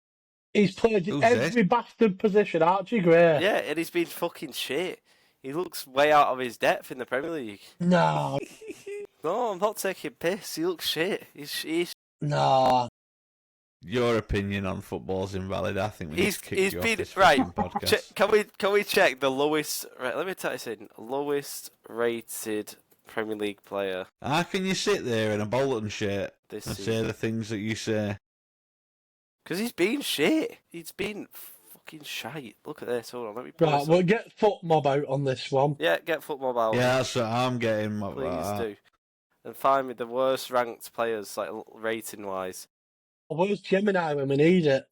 He's played in
Who's
every bastard position, Archie Gray.
Yeah, and he's been fucking shit. He looks way out of his depth in the Premier League.
No,
No, I'm not taking piss. He looks shit. He's
no.
Your opinion on football's invalid. I think we need
he's
to kick
he's
you off
been
this
right.
fucking podcast.
Can we check the lowest? Right, let me type this in. Lowest rated Premier League player
How can you sit there in a Bolton shirt
this
and say
season.
the things that you say?
Because he's been shit. He's been fucking shite. Look at this. Hold on, let me pull
Right,
this
we'll
up.
get foot mob out on this one.
Yeah, get football out.
Yeah, that's what I'm getting.
Please do. And find me the worst ranked players, like rating wise.
Where's Gemini when we need it?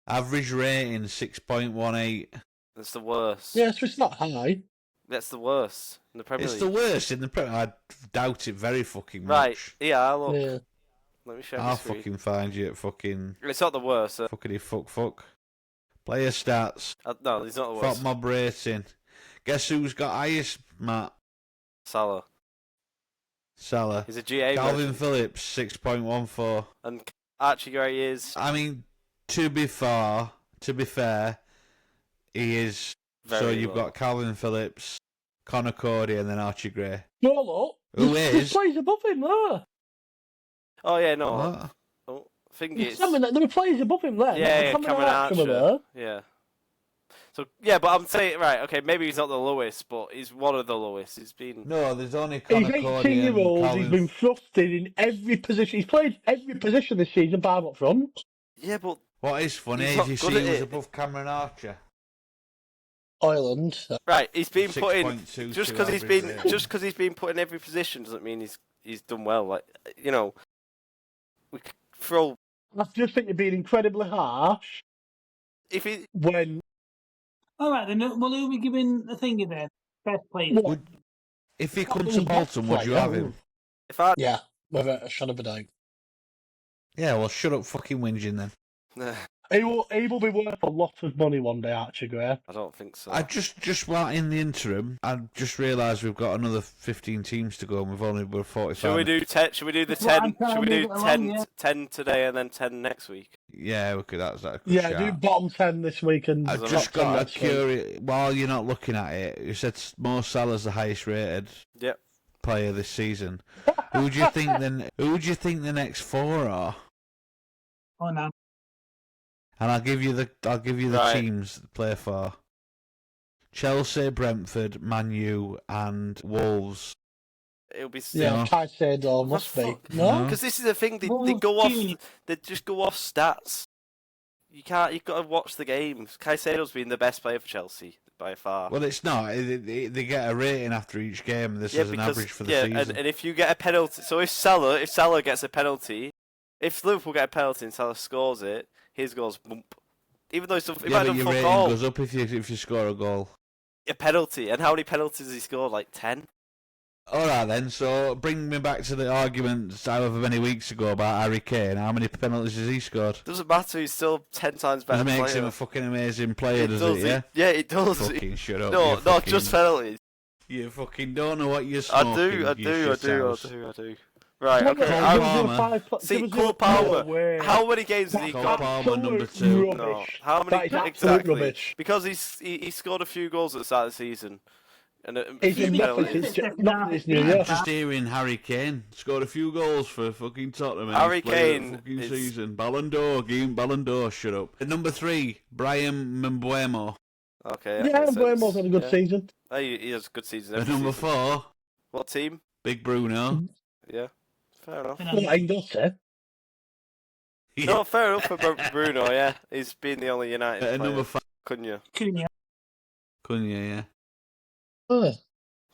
Average rating 6.18.
That's the worst.
Yeah, so it's not high.
That's the worst in the Premier
It's
League.
the worst in the Premier. I doubt it very fucking much.
Right, yeah, look.
Yeah.
Let me show
I'll
you screen.
fucking find you at fucking
It's not the worst.
fuckity fuck. Player stats.
No, he's not the
Foot
worst.
mob rating. Guess who's got highest, Matt?
Salah.
Salah.
He's a GA
Calvin
version.
Phillips 6.14.
And Archie Gray is
I mean, to be fair, he is.
very
so you've
low.
got Calvin Phillips, Connor Cody, and then Archie Gray.
No, look.
Who
There's
is?
players above him there.
Oh, yeah, no.
What?
Oh, I think
There's
it's...
there were players above him there.
Yeah,
Cameron
Cameron
Archer were
Archer.
there.
Yeah. So, yeah, but I'm saying, right, okay, maybe he's not the lowest, but he's one of the lowest. He's been...
No, there's only
He's
Connor Cody
18
and
year old.
Calvin.
He's been thrusted in every position. He's played every position this season, bar up front.
Yeah, but...
What is funny
He's
is
not
you
good
see
at
he was
it.
above Cameron Archer.
Ireland.
Right, he's been put in...
6.22
Just because he's been put in every position doesn't mean he's done well. Like, you know, we could throw...
I just think you're being incredibly harsh
If he...
when.
All right, then. Well, who are we giving the thingy then? Best player.
What?
Would, if he
Not
comes
really
to Bolton, would you
player.
have him?
If I...
Yeah, without a shadow of a doubt.
Yeah, well, shut up fucking whinging then.
He will be worth a lot of money one day, Archie Gray.
I don't think so.
I just want in the interim, I just realised we've got another 15 teams to go and we've only got 45.
Should we do 10? Should we do the
That's what
10?
I'm trying
Should we
to
do
move it
10,
along, yeah.
10 today and then 10 next week?
Yeah, we could. That's a good
Yeah,
shout.
do bottom 10 this week and
I've
Top
just got a
next week.
curious. While you're not looking at it, you said Mo Salah's the highest rated
Yep.
player this season. Who do you think then? Who do you think the next four are?
Oh no.
And I'll give you the
Right.
teams to play for. Chelsea, Brentford, Man U, and Wolves.
It'll be...
Yeah,
No.
Caicedo must be.
fuck?
No?
Because this is the thing, they
Wolves
go off...
Junior.
They just go off stats. You've got to watch the games. Caicedo's been the best player for Chelsea, by far.
Well, it's not. They get a rating after each game. This is an average for the season.
and if you get a penalty... So if Salah gets a penalty... If Liverpool get a penalty and Salah scores it, his goes bump. Even though he
Yeah,
might
but
have
your
fuck
rating
all.
goes up if you score a goal.
A penalty. And how many penalties has he scored? Like 10?
All right then. So bring me back to the arguments however many weeks ago about Harry Kane. How many penalties has he scored?
Doesn't matter, he's still 10 times better
That makes
player.
him a fucking amazing player, does it? Yeah.
Yeah, it does.
Fucking shut up.
No,
you
not
fucking,
just penalties.
You fucking don't know what you're
I
smoking.
do.
you shithouse.
I do. Right, okay.
Cole
There
Palmer.
was
See,
there
Cole
was
Palmer.
no way.
How many games has
That's
he
Cole
got?
Palmer, number
absolute
2.
rubbish.
No. How
That
many
is absolute
exactly?
rubbish.
Because he scored a few goals at the start of the season. And a
He's
few
in
penalties.
not this new
I'm
year.
just hearing Harry Kane scored a few goals for fucking Tottenham. in
Harry
his player of
Kane
the fucking
is-
season. Ballon d'Or, game Ballon d'Or. Shut up. At number 3, Brian Mbeumo.
Okay. that
Yeah,
makes sense.
Buemo's had a good
Yeah.
season.
He has a good season
At
every
number
season.
4,
What team?
Big Bruno.
Yeah. Fair enough.
Well, ain't got it.
No, fair enough for Bruno, yeah. He's been the only United
At number
player.
5,
Cunha.
Cunha.
Cunha, yeah.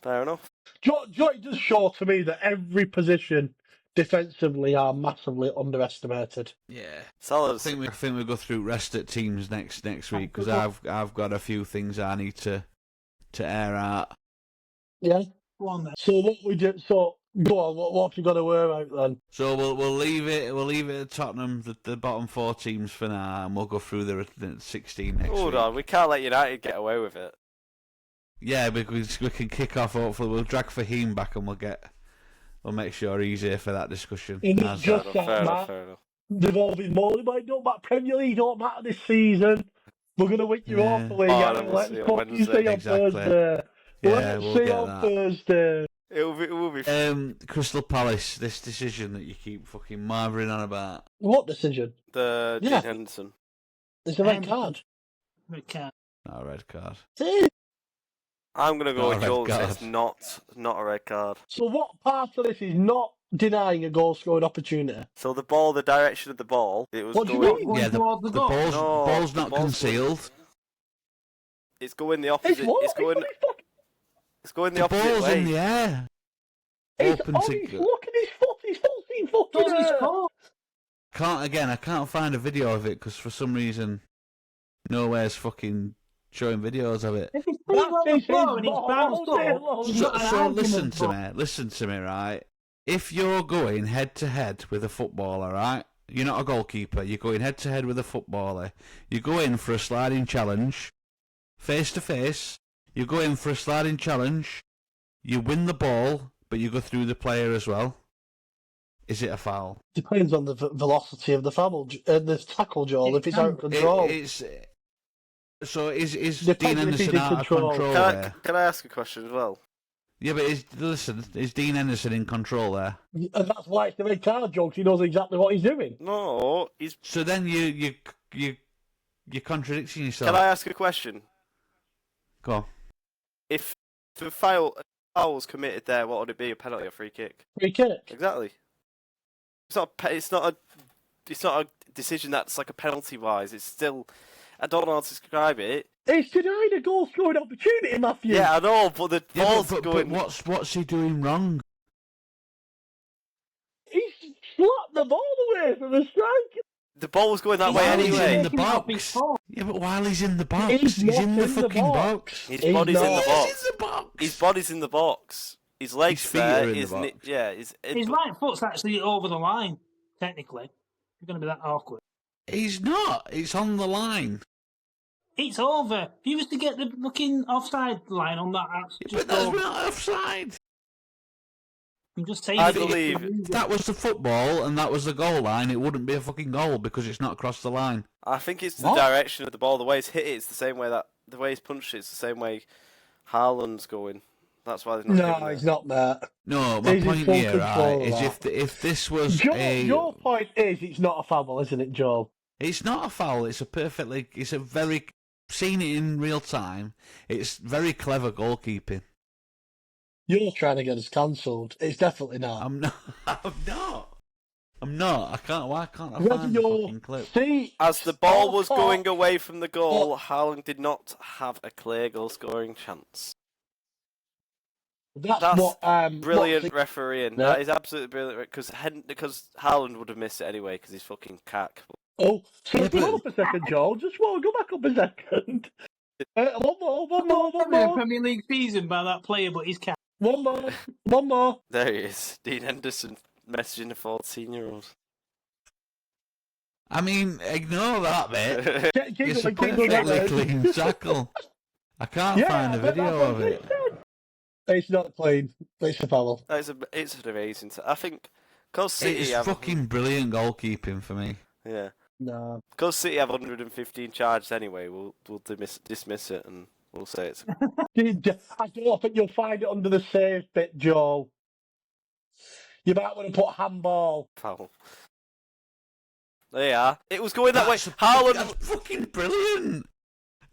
Fair enough.
It does show to me that every position defensively are massively underestimated.
Yeah. I
Salah's...
think we go through rest at teams next week because I've got a few things I need to air out.
Yeah.
Go on then.
So what we do? So go on. What have you got to wear out then?
So we'll leave it at Tottenham, the bottom 4 teams for now, and we'll go through the 16 next
Hold
week.
on, we can't let United get away with it.
Yeah, because we can kick off. Hopefully, we'll drag Fahim back and we'll make sure he's here for that discussion.
And
As-
just that,
Fair enough,
Matt.
fair enough.
They've all been more like, no, but Premier League don't matter this season. We're gonna win you
Yeah.
awfully.
Oh,
Yeah,
then we'll
let's
see on
go
Wednesday.
Tuesday on
Exactly.
Thursday.
Yeah,
Let's
we'll
see
get
on
that.
Thursday.
It will be
Crystal Palace, this decision that you keep fucking marveling on about.
What decision?
the
Yeah.
Dean Henderson.
It's a red card.
We can't.
Not a red card.
See?
I'm gonna go
Not a
with
red
Jules.
card.
It's not a red card.
So what part of this is not denying a goal scoring opportunity?
So the direction of the ball, it was
What do you
going.
mean?
Going
Yeah, the
towards the goal.
ball's
No,
ball's
the
not
ball's
concealed.
It's going the opposite. It's going the opposite
ball's
way.
in the air.
It's
Open
on
to
his, look at his foot. His foot's in fucking
Does his
air.
foot?
I can't find a video of it because for some reason, nowhere's fucking showing videos of it.
If he's put on the
That is
floor and
his
he's
ball
bounced
all day
up,
long.
he's
So,
got an
so
argument,
listen to me, right? If you're going head to head with a footballer, right? You're not a goalkeeper. You're going head to head with a footballer. You go in for a sliding challenge, face to face. You go in for a sliding challenge. You win the ball, but you go through the player as well. Is it a foul?
Depends on the velocity of the the tackle, Joel. If it's out of control,
So is
Depends
Dean
if he's
Henderson
in
out of
control.
control
Can
there?
I ask a question as well?
Yeah, but is Dean Henderson in control there?
and that's why it's the red card, Joe. 'Cause he knows exactly what he's doing.
No, he's.
So then you're contradicting yourself.
Can I ask a question?
Go on.
If the foul was committed there, what would it be? A penalty or free kick?
Free kick.
Exactly. It's not a decision that's like a penalty wise. It's still. I don't know how to describe it.
It's denied a goal scoring opportunity, Matthew.
Yeah, I know, but the
Yeah,
ball's
but
going.
what's he doing wrong?
He's slapped the ball away from the striker.
The ball was going that way
While he's
anyway.
in the
Taking it off his
box.
foot.
Yeah, but while he's in the box,
He's
he's
not
in the
in the
fucking
box.
box.
His body's in the
not.
box.
He's in the box.
His body's in the box. His legs
His feet
there.
are in the
His
box.
yeah.
His right foot's actually over the line, technically. It's going to be that awkward.
He's not. It's on the line.
It's over. If you was to get the fucking offside line on that, that's
Yeah,
just
but that's
over.
not offside.
I'm just saying.
I
if it-
believe-
If that was the football and that was the goal line, it wouldn't be a fucking goal because it's not across the line.
I think it's the
What?
direction of the ball. The way it's hit it, it's the same way that the way he's punched it, it's the same way Haaland's going. That's why they're not
No,
giving
he's
it.
not there.
No, my
He's in
point
full
here, right,
control
is
of
if this was
Your point is it's not a foul, isn't it, Joel?
it's not a foul. It's a very seen it in real time. It's very clever goalkeeping.
You're trying to get us cancelled. It's definitely not.
I'm not. I'm not. I can't. Why can't I
Whether
find the
you're
fucking clip?
see,
As the ball
Oh,
was
fuck.
going away from the goal, Haaland did not have a clear goal scoring chance.
that's
That's
what
Brilliant
what's
refereeing.
Yeah.
That is absolutely brilliant because Haaland would have missed it anyway because he's fucking cack.
Oh, so
Yeah,
go
but-
up a second, Joel. Just go back up a second. One more.
The Premier League season by that player, but he's cat.
One more.
There he is, Dean Henderson messaging a 14-year-old.
I mean, ignore that bit.
Keep
It's a
going, keep going,
perfectly
keep going.
clean tackle. I can't find a
but
video
that's
of
what
it.
they said. It's not clean. It's a foul.
It's an amazing. I think because City
It's
have
fucking brilliant goalkeeping for me.
yeah,
No.
because City have 115 charges anyway. We'll dismiss it and we'll say it's
I don't think you'll find it under the save bit, Joel. You might want to put handball.
foul. There you are. It was going that way.
That's
Haaland.
fucking brilliant.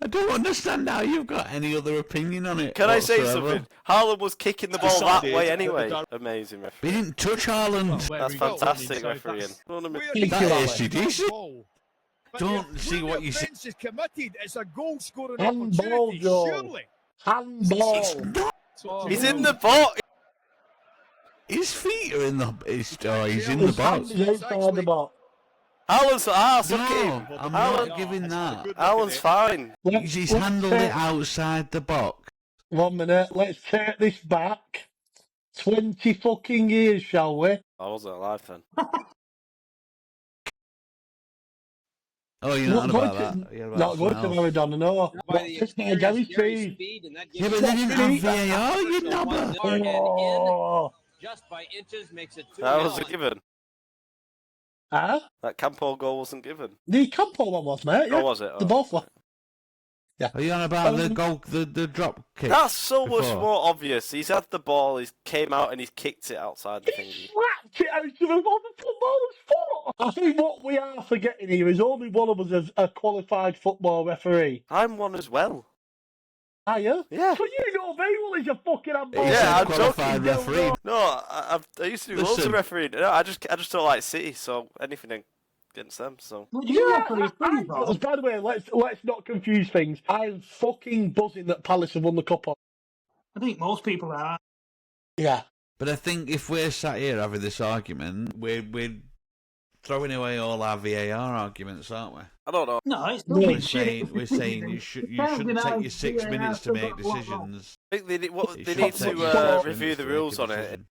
I don't understand how you've got any other opinion on it.
Can I say
whatsoever.
something? Haaland was kicking the ball
Yes, I
that
did.
way anyway. Amazing
He
referee.
didn't touch Haaland.
Well,
That's
there we go.
fantastic
So
refereeing.
that's-
Go on a minute.
Thank
That
you,
is
Alex.
decent.
Ball. But
Don't
yeah,
see
when
what
the
you say.
offence is committed, it's a goal scoring
Handball,
opportunity.
Joel.
Surely.
Handball.
It's not.
So,
He's in the box.
His feet are in the. He's in
His
the
hand
box.
is outside the box.
Haaland's arse. Look
No,
at him.
I'm
Haaland-
not giving that.
Haaland's fine.
He's handled it outside the box.
1 minute. Let's take this back 20 fucking years, shall we?
I wasn't alive then.
Oh, you're not on
Not
about
going
that. You're
to,
about
not going to
something else.
Maradona, no.
By the
It's by Gary
Gary
Speed.
Speed, and that
Yeah,
gives
but they
you
didn't have VAR, you
So
knobber.
1 yard and in,
Oh.
just by inches makes it 2
That was
yards.
given.
Huh?
That Campo goal wasn't given.
The Campo one was, mate. Yeah.
Or was it?
The
Oh.
both were.
Are you on about the goal, the drop kick?
That's so much
before?
more obvious. He's had the ball, he's came out and he's kicked it outside the
He
thingy.
slapped it out of him on the footballer's foot. I think what we are forgetting here is only one of us is a qualified football referee.
I'm one as well.
Are you?
Yeah.
So you know very well he's a fucking handball.
He's
Yeah,
a
I'm
qualified
joking.
referee.
No, I used to do loads of
Listen.
refereeing. No, I just don't like City, so anything against them. So
What do you
Yeah,
referee free for?
by the way, let's not confuse things. I'm fucking buzzing that Palace have won the cup.
I think most people are.
Yeah.
But I think if we're sat here having this argument, we're throwing away all our VAR arguments, aren't we?
I don't know.
No, it's
No,
not.
We're saying you shouldn't take your 6 minutes to make decisions.
I think they
You
need
shouldn't
to
take your 6
review
minutes
the
to make
rules
a
on it.
decision.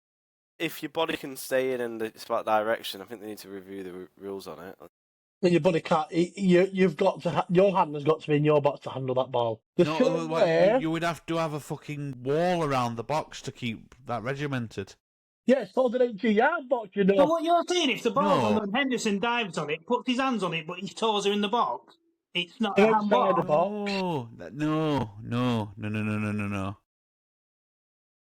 If your body can stay in and it's about direction, I think they need to review the rules on it.
And your body can't. You've got to. Your hand has got to be in your box to handle that ball. The
No,
same way.
you would have to have a fucking wall around the box to keep that regimented.
Yeah, it's called an 80-yard box. You
But
know.
what you're saying, if the ball's
No.
on and Henderson dives on it, puts his hands on it, but his toes are in the box, it's not a
Outside
handball.
the box.
No.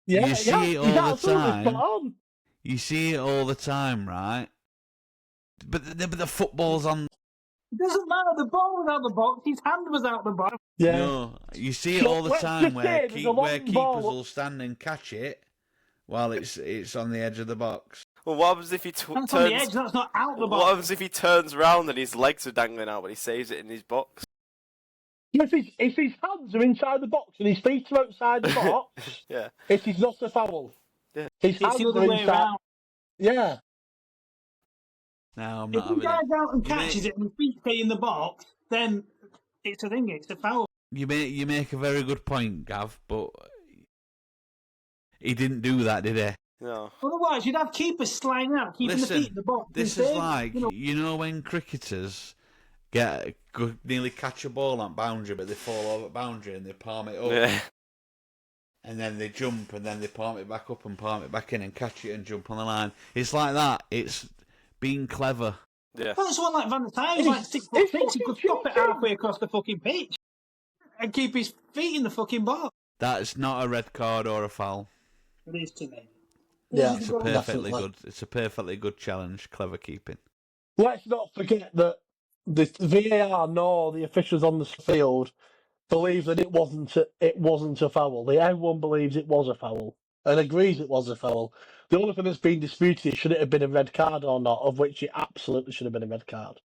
Yeah,
You see it all the
absolutely
time.
spot on.
You see it all the time, right? But the football's on.
It doesn't matter. The ball was out the box. His hand was out the box.
Yeah.
No, you see it
So
all the
let's
time
just
where
say there's a long
keepers
ball.
will stand and catch it while it's on the edge of the box.
Well, what happens if he
That's on the edge.
turns?
That's not out the
What
box.
happens if he turns round and his legs are dangling out, but he saves it in his box?
If his hands are inside the box and his feet are outside the box,
Yeah.
it is not a foul.
Yeah.
His
It's
hands
the
are
other way
inside.
around.
Yeah.
No, I'm
If
not
he
having
dives
it.
out and
You
catches
make-
it and his feet stay in the box, then it's a thing. It's a foul.
You make a very good point, Gav, but he didn't do that, did he?
No.
Otherwise, you'd have keepers sliding out, keeping the
Listen,
feet in the box.
This
and
is
saying,
like,
you know,
you know when cricketers nearly catch a ball on boundary, but they fall over boundary and they palm it up,
Yeah.
and then they jump, and then they palm it back up and palm it back in and catch it and jump on the line. It's like that. It's being clever.
Yeah.
well, it's one like Van der Sar. He's
It's-
like 6
it's
foot 6. He could
fucking
stop it
cheating.
halfway across the fucking pitch and keep his feet in the fucking box.
That's not a red card or a foul.
It is to me.
Yeah.
It's a perfectly
Definitely.
good. It's a perfectly good challenge. Clever keeping.
Let's not forget that the VAR nor the officials on the field believe that it wasn't a foul. Everyone believes it was a foul and agrees it was a foul. The only thing that's been disputed is should it have been a red card or not, of which it absolutely should have been a red card.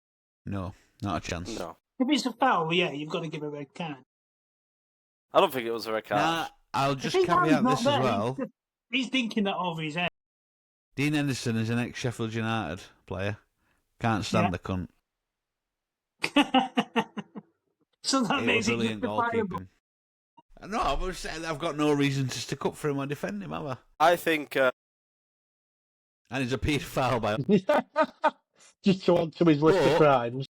No, not a chance.
No.
If it's a foul, yeah, you've got to give a red card.
I don't think it was a red card.
Nah, I'll
If
just
his hand's
caveat
not
this as
there,
well.
He's thinking that over his head.
Dean Henderson is an ex-Sheffield United player. Can't stand
Yeah.
the cunt.
So that
He
makes
was
it
brilliant
justifiable.
goalkeeping. No, I was saying I've got no reason to stick up for him or defend him, have I?
I think
And he's a paedophile by.
Just to add to his list of
But-
crimes.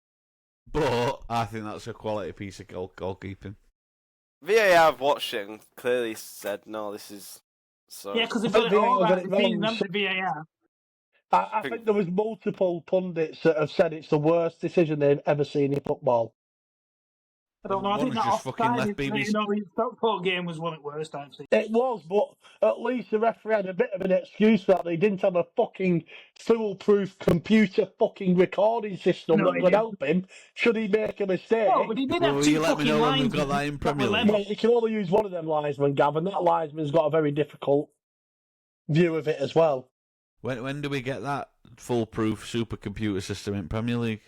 But I think that's a quality piece of goalkeeping.
VAR have watched it and clearly said, no, this is... So
Yeah, because they've
I
got it
think
all
VAR got
right.
it
The team
wrong.
and the VAR.
I think there was multiple pundits that have said it's the worst decision they've ever seen in football.
I don't know. I
One
think
was
that
just fucking
offside
left
in
BBC.
the Stockport game was one of the worst I've seen.
It was, but at least the referee had a bit of an excuse for that. They didn't have a fucking foolproof computer fucking recording system
No,
that
he
would
didn't.
help him should he make a mistake.
Oh, but he did
Well,
have
will you
two
let me
fucking
know when we've
lines.
got that in Premier League?
Well, you can only use one of them linesmen, Gavin. That linesman's got a very difficult view of it as well.
When do we get that foolproof supercomputer system in Premier League?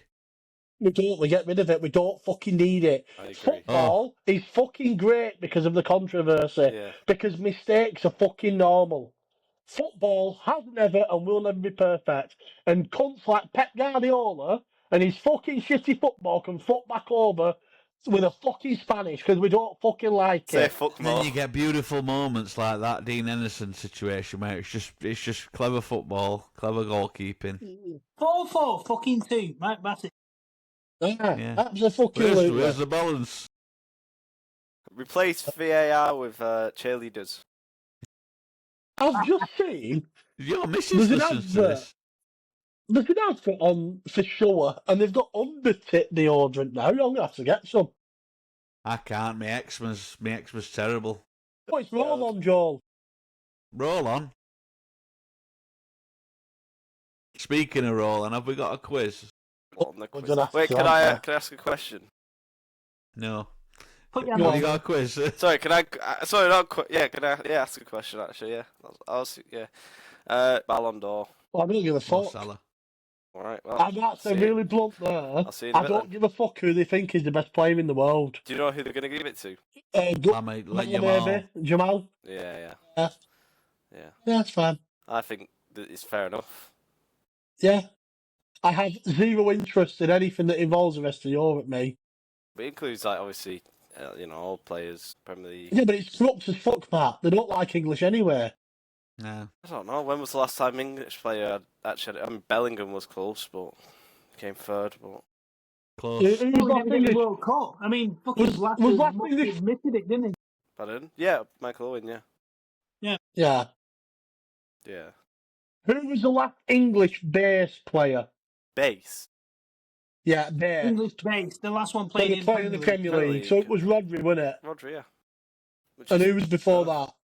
We don't. We get rid of it. We don't fucking need it.
I agree.
Football is fucking great because of the controversy.
Yeah.
Because mistakes are fucking normal. Football has never and will never be perfect. And cunts like Pep Guardiola and his fucking shitty football can fuck back over with a fucking Spanish because we don't fucking like
Say
it.
fuck
And then
more.
you get beautiful moments like that Dean Henderson situation where it's just clever football, clever goalkeeping.
4-4 fucking 2. Mike Bassett.
Yeah.
Absolutely.
Where's the balance?
Replace VAR with cheerleaders.
I've just seen
Your missus
There's an
listens to
advert.
this.
there's an advert on for sure, and they've got under-tit deodorant now. I'm gonna have to get some.
I can't. My eczema's terrible.
Oh, it's roll on, Joel.
Roll on. Speaking of roll on, have we got a quiz?
On the
We're
quiz.
gonna have
Wait,
to,
can I
aren't we?
ask a question?
No.
Put your
Go
Have
on.
you got a quiz?
Sorry, can I? Sorry, not yeah. Can I? Yeah, ask a question actually. Yeah, I was yeah. Ballon d'Or.
Well, I'm gonna give a
Mo
fuck.
Salah.
All right. Well,
And that's
see
a
it.
really blunt there.
I'll see you in a
I
bit
don't
then.
give a fuck who they think is the best player in the world.
Do you know who they're going to give it to?
Mate, let
Maybe Jamal.
Yeah.
Yeah,
Yeah.
that's fine.
I think that it's fair enough.
Yeah, I have zero interest in anything that involves the rest of Europe, mate.
But it includes, like, obviously, all players, Premier League.
Yeah, but it's corrupt as fuck, Matt. They don't like English anyway.
No.
I don't know. When was the last time English player had actually? I mean, Bellingham was close, but came third. But
Close.
Who's
Well,
last
he did the
English?
World Cup. I mean, fucking
Was
Blackburn
last
must
English-
have admitted it, didn't he?
pardon? Yeah, Michael Owen. Yeah.
Yeah.
Yeah.
Who was the last English bass player?
Base.
Yeah, bass.
English base. The last one
So they
playing
played in the Premier
Premier
League. So
League.
it was Rodri, wasn't it?
Rodri, yeah. Which
And
is-
who was before that?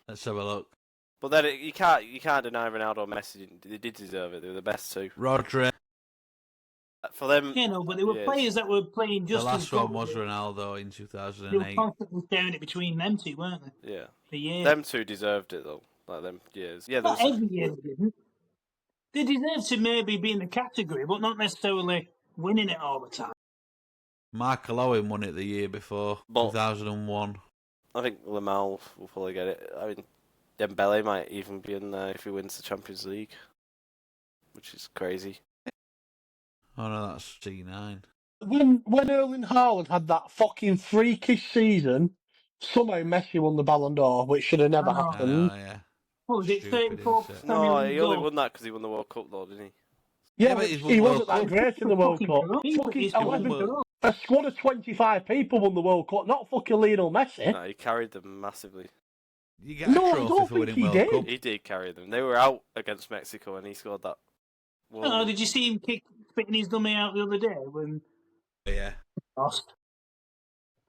Let's have a look.
But then you can't deny Ronaldo and Messi. They did deserve it. They were the best two.
Rodri.
For them,
You know, but there were
Yes.
players that were playing
The
just
last
as good.
one was Ronaldo in
They were
2008.
constantly staring it between them two, weren't they?
yeah,
For years.
them two deserved it though. Like them years. Yeah, there
Not
was,
every year they didn't. They deserve to maybe be in the category, but not necessarily winning it all the time.
Michael Owen won it the year before,
But-
2001.
I think Lamel will probably get it. I mean, Dembele might even be in there if he wins the Champions League, which is crazy.
Oh no, that's C9.
When Erling Haaland had that fucking freakish season, somehow Messi won the Ballon d'Or, which should have never
I know.
I
happened.
know, yeah.
What was it,
Stupid,
34
isn't it?
No, he only won that because he won the World Cup, though, didn't he?
Yeah,
Yeah,
but
but he's won
he
the
wasn't
World
that
Cup.
great in the World Cup.
Fucking
Fucking
corrupt.
11,
He's won
a squad of 25 people won the World Cup, not fucking Lionel Messi.
No, he carried them massively.
You get
No, I
a trophy
don't
for
think
winning
he
World
did.
Cup.
He did carry them. They were out against Mexico, and he scored that.
Oh, did you see him spitting his dummy out the other day when
Yeah.
he lost?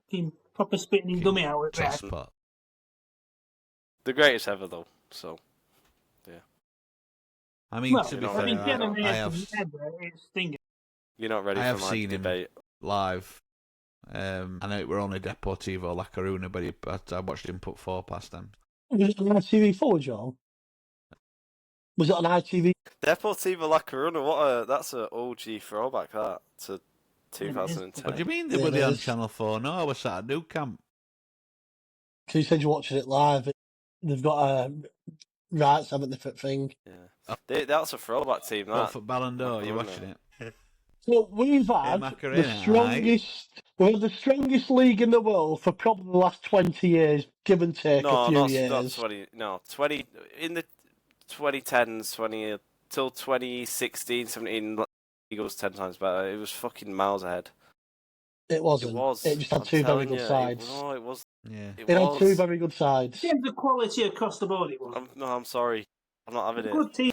He proper spitting his dummy out at
Top
that.
spot.
The greatest ever, though. So
I mean,
Well,
to be
you know,
fair,
I mean,
I
generation
have
ever, it's stinging.
you're not ready
I
for
have
my
seen him.
debate.
live. I know it were only Deportivo La Coruna, but I watched him put 4 past them.
Was it on ITV4, Joel? Was it on ITV?
Deportivo La Coruna, that's an OG throwback, that, to 2010.
What do you mean they
Yeah,
were
it
on
is.
Channel 4? No, I was sat at Nou Camp.
Because you said you're watching it live. They've got rights, haven't they, for the thing?
Yeah. That's a throwback team,
What,
that.
for Ballon d'Or, you're
Corona.
watching it?
So we've had
Macarena,
the strongest, we're the strongest league in the world for probably the last 20 years, give and take
No,
a few
not
years.
20. No, 20 in the 2010s, 20 till 2016, 17. It was 10 times better. It was fucking miles ahead.
It wasn't.
It was.
It just had
I'm
two very
telling
good
you,
sides.
No, it was.
Yeah.
It
It had
was.
two very good sides.
In terms of quality across the board, it was.
I'm sorry. I'm not having it.
Good team.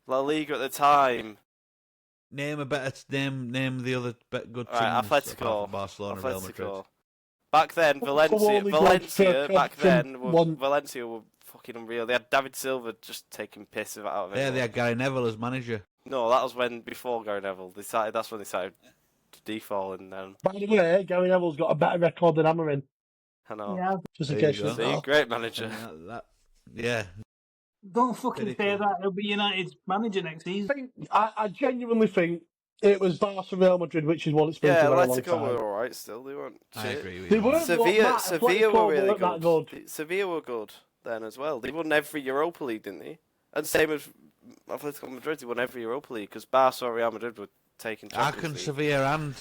La Liga at the time.
Name a better name the other good teams.
Right,
apart
Atletico.
from Barcelona, Real Madrid.
Atletico. Back then, Valencia.
only gone for
Back then,
one-
Valencia were fucking unreal. They had David Silva just taking piss out of
Yeah,
everyone.
they had Gary Neville as manager.
No, that was before Gary Neville. That's when they started defalling. Then
By the way, Gary Neville's got a better record than Amarin.
I know.
Yeah.
Just in
There you
case you
go.
didn't
See,
know.
great manager.
Yeah.
Don't fucking
Pretty
say
cool.
that. He'll be United's manager next season.
I genuinely think it was Barca Real Madrid, which is what it's been
Yeah,
for a very long
Atletico
time.
were alright still. They weren't
I
shit.
agree with
They
you.
weren't-
Sevilla
Atletico
were really
weren't that good.
Sevilla were good then as well. They won every Europa League, didn't they? And same as Atletico Madrid, they won every Europa League because Barca or Real Madrid were taking
How
Champions
can
League.
Sevilla and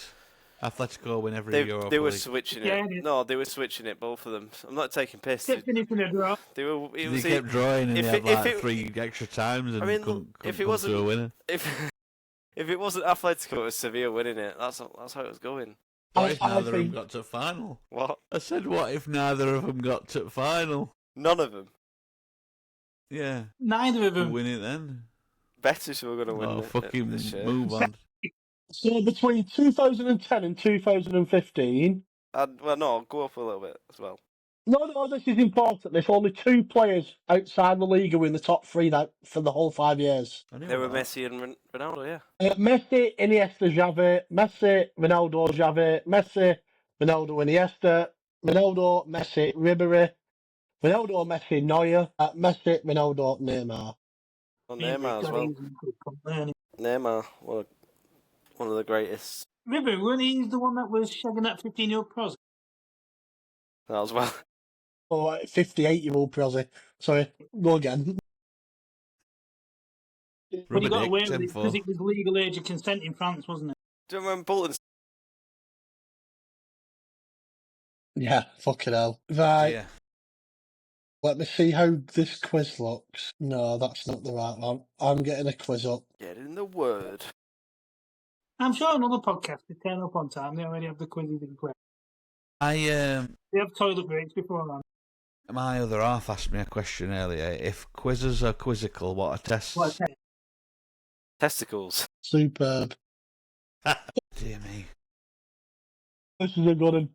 Atletico win every
They
Europa
were
League?
switching
Yeah,
it.
yeah.
No, they were switching it, both of them. I'm not taking piss.
Kept finishing a draw.
They were. It
They
was
kept drawing and
if
they
it-
had
if
like
it-
3 extra times and
I mean,
couldn't
if it
come
wasn't-
to a winner.
if it wasn't Atletico, it was Sevilla winning it. That's how it was going.
What if
I
neither of them
think-
got to the final?
What?
I said, what if neither of them got to the final?
None of them.
Yeah,
Neither of
we'll
them.
win it then.
Betis were going to win
Oh,
it.
fucking
this year.
move on.
So between 2010 and 2015,
And well, no, go up a little bit as well.
no, this is important. There's only 2 players outside the league who were in the top 3 that for the whole 5 years.
I knew
They were
that.
Messi and Ronaldo, yeah.
Messi, Iniesta, Xavi, Messi, Ronaldo, Xavi, Messi, Ronaldo, Iniesta, Ronaldo, Messi, Ribery, Ronaldo, Messi, Neuer, Messi, Ronaldo, Neymar.
Well, Neymar as well. Neymar, one of the greatest.
River, weren't he the one that was shagging that 15-year-old pros?
That as well.
Oh, 58-year-old Prezi. Sorry, go again.
But he got away with
Ten
it
four.
because it was legal age of consent in France, wasn't it?
Do you remember Bolton?
Yeah, fucking hell. Right,
Yeah.
let me see how this quiz looks. No, that's not the right one. I'm getting a quiz up.
Get in the word.
I'm sure another podcast is turn up on time. They already have the quizzes in place.
I
They have toilet breaks beforehand.
my other half asked me a question earlier. If quizzes are quizzical, what are tests?
What a test.
Testicles.
Superb.
Dear me.
This is a good one.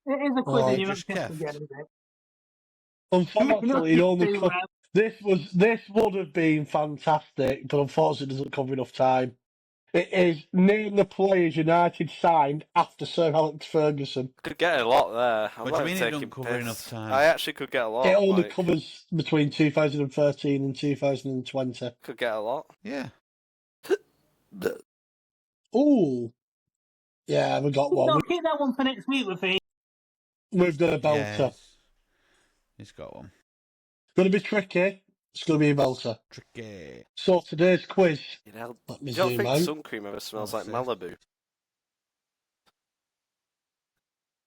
It is a quiz
Oh,
and you're not
just
supposed to
kept.
get it.
Unfortunately, it only
do
this would have been fantastic, but unfortunately, it doesn't cover enough time. It is name the players United signed after Sir Alex Ferguson.
Could get a lot there.
What do you mean it don't cover enough time?
I actually could get a lot.
It only
like,
covers between 2013 and 2020.
could get a lot.
Yeah.
Ooh, yeah, we got one.
No, keep that one for next week, Rafi.
We've got a belter.
Yeah. He's got one.
It's going to be tricky. It's going to be a belter.
Tricky.
So today's quiz.
You know,
Let me
you don't
zoom
think
out.
sun cream ever smells like
That's it.
Malibu?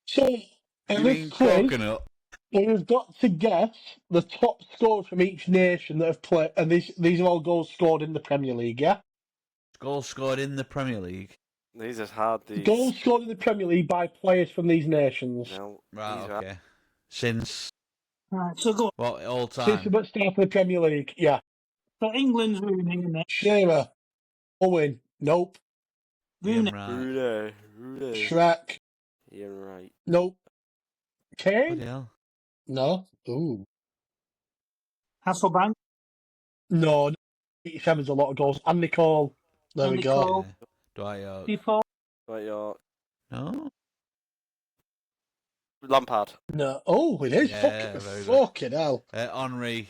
So in
You
this
mean
quiz,
coconut?
we've got to guess the top scores from each nation that have played, and these are all goals scored in the Premier League. Yeah,
Goals scored in the Premier League.
These are hard. These.
goals scored in the Premier League by players from these nations.
No,
Right,
these are-
okay. Since
Right, so go on.
what, all
Since
time?
the start of the Premier League, yeah.
So England's Rooney, isn't it?
Shearer, Owen, nope.
Rooney.
Right.
Rude.
Shrek,
You're right.
nope. Kane,
Bloody hell.
no. Ooh,
Hasselbank.
no. 87's a lot of goals. And Nicole, there we
Andy
go.
Cole.
Yeah. Dwight York.
Default.
Right, you're
No?
Lampard.
No, oh, it is.
Yeah,
fucking,
very good.
fucking hell.
Henri.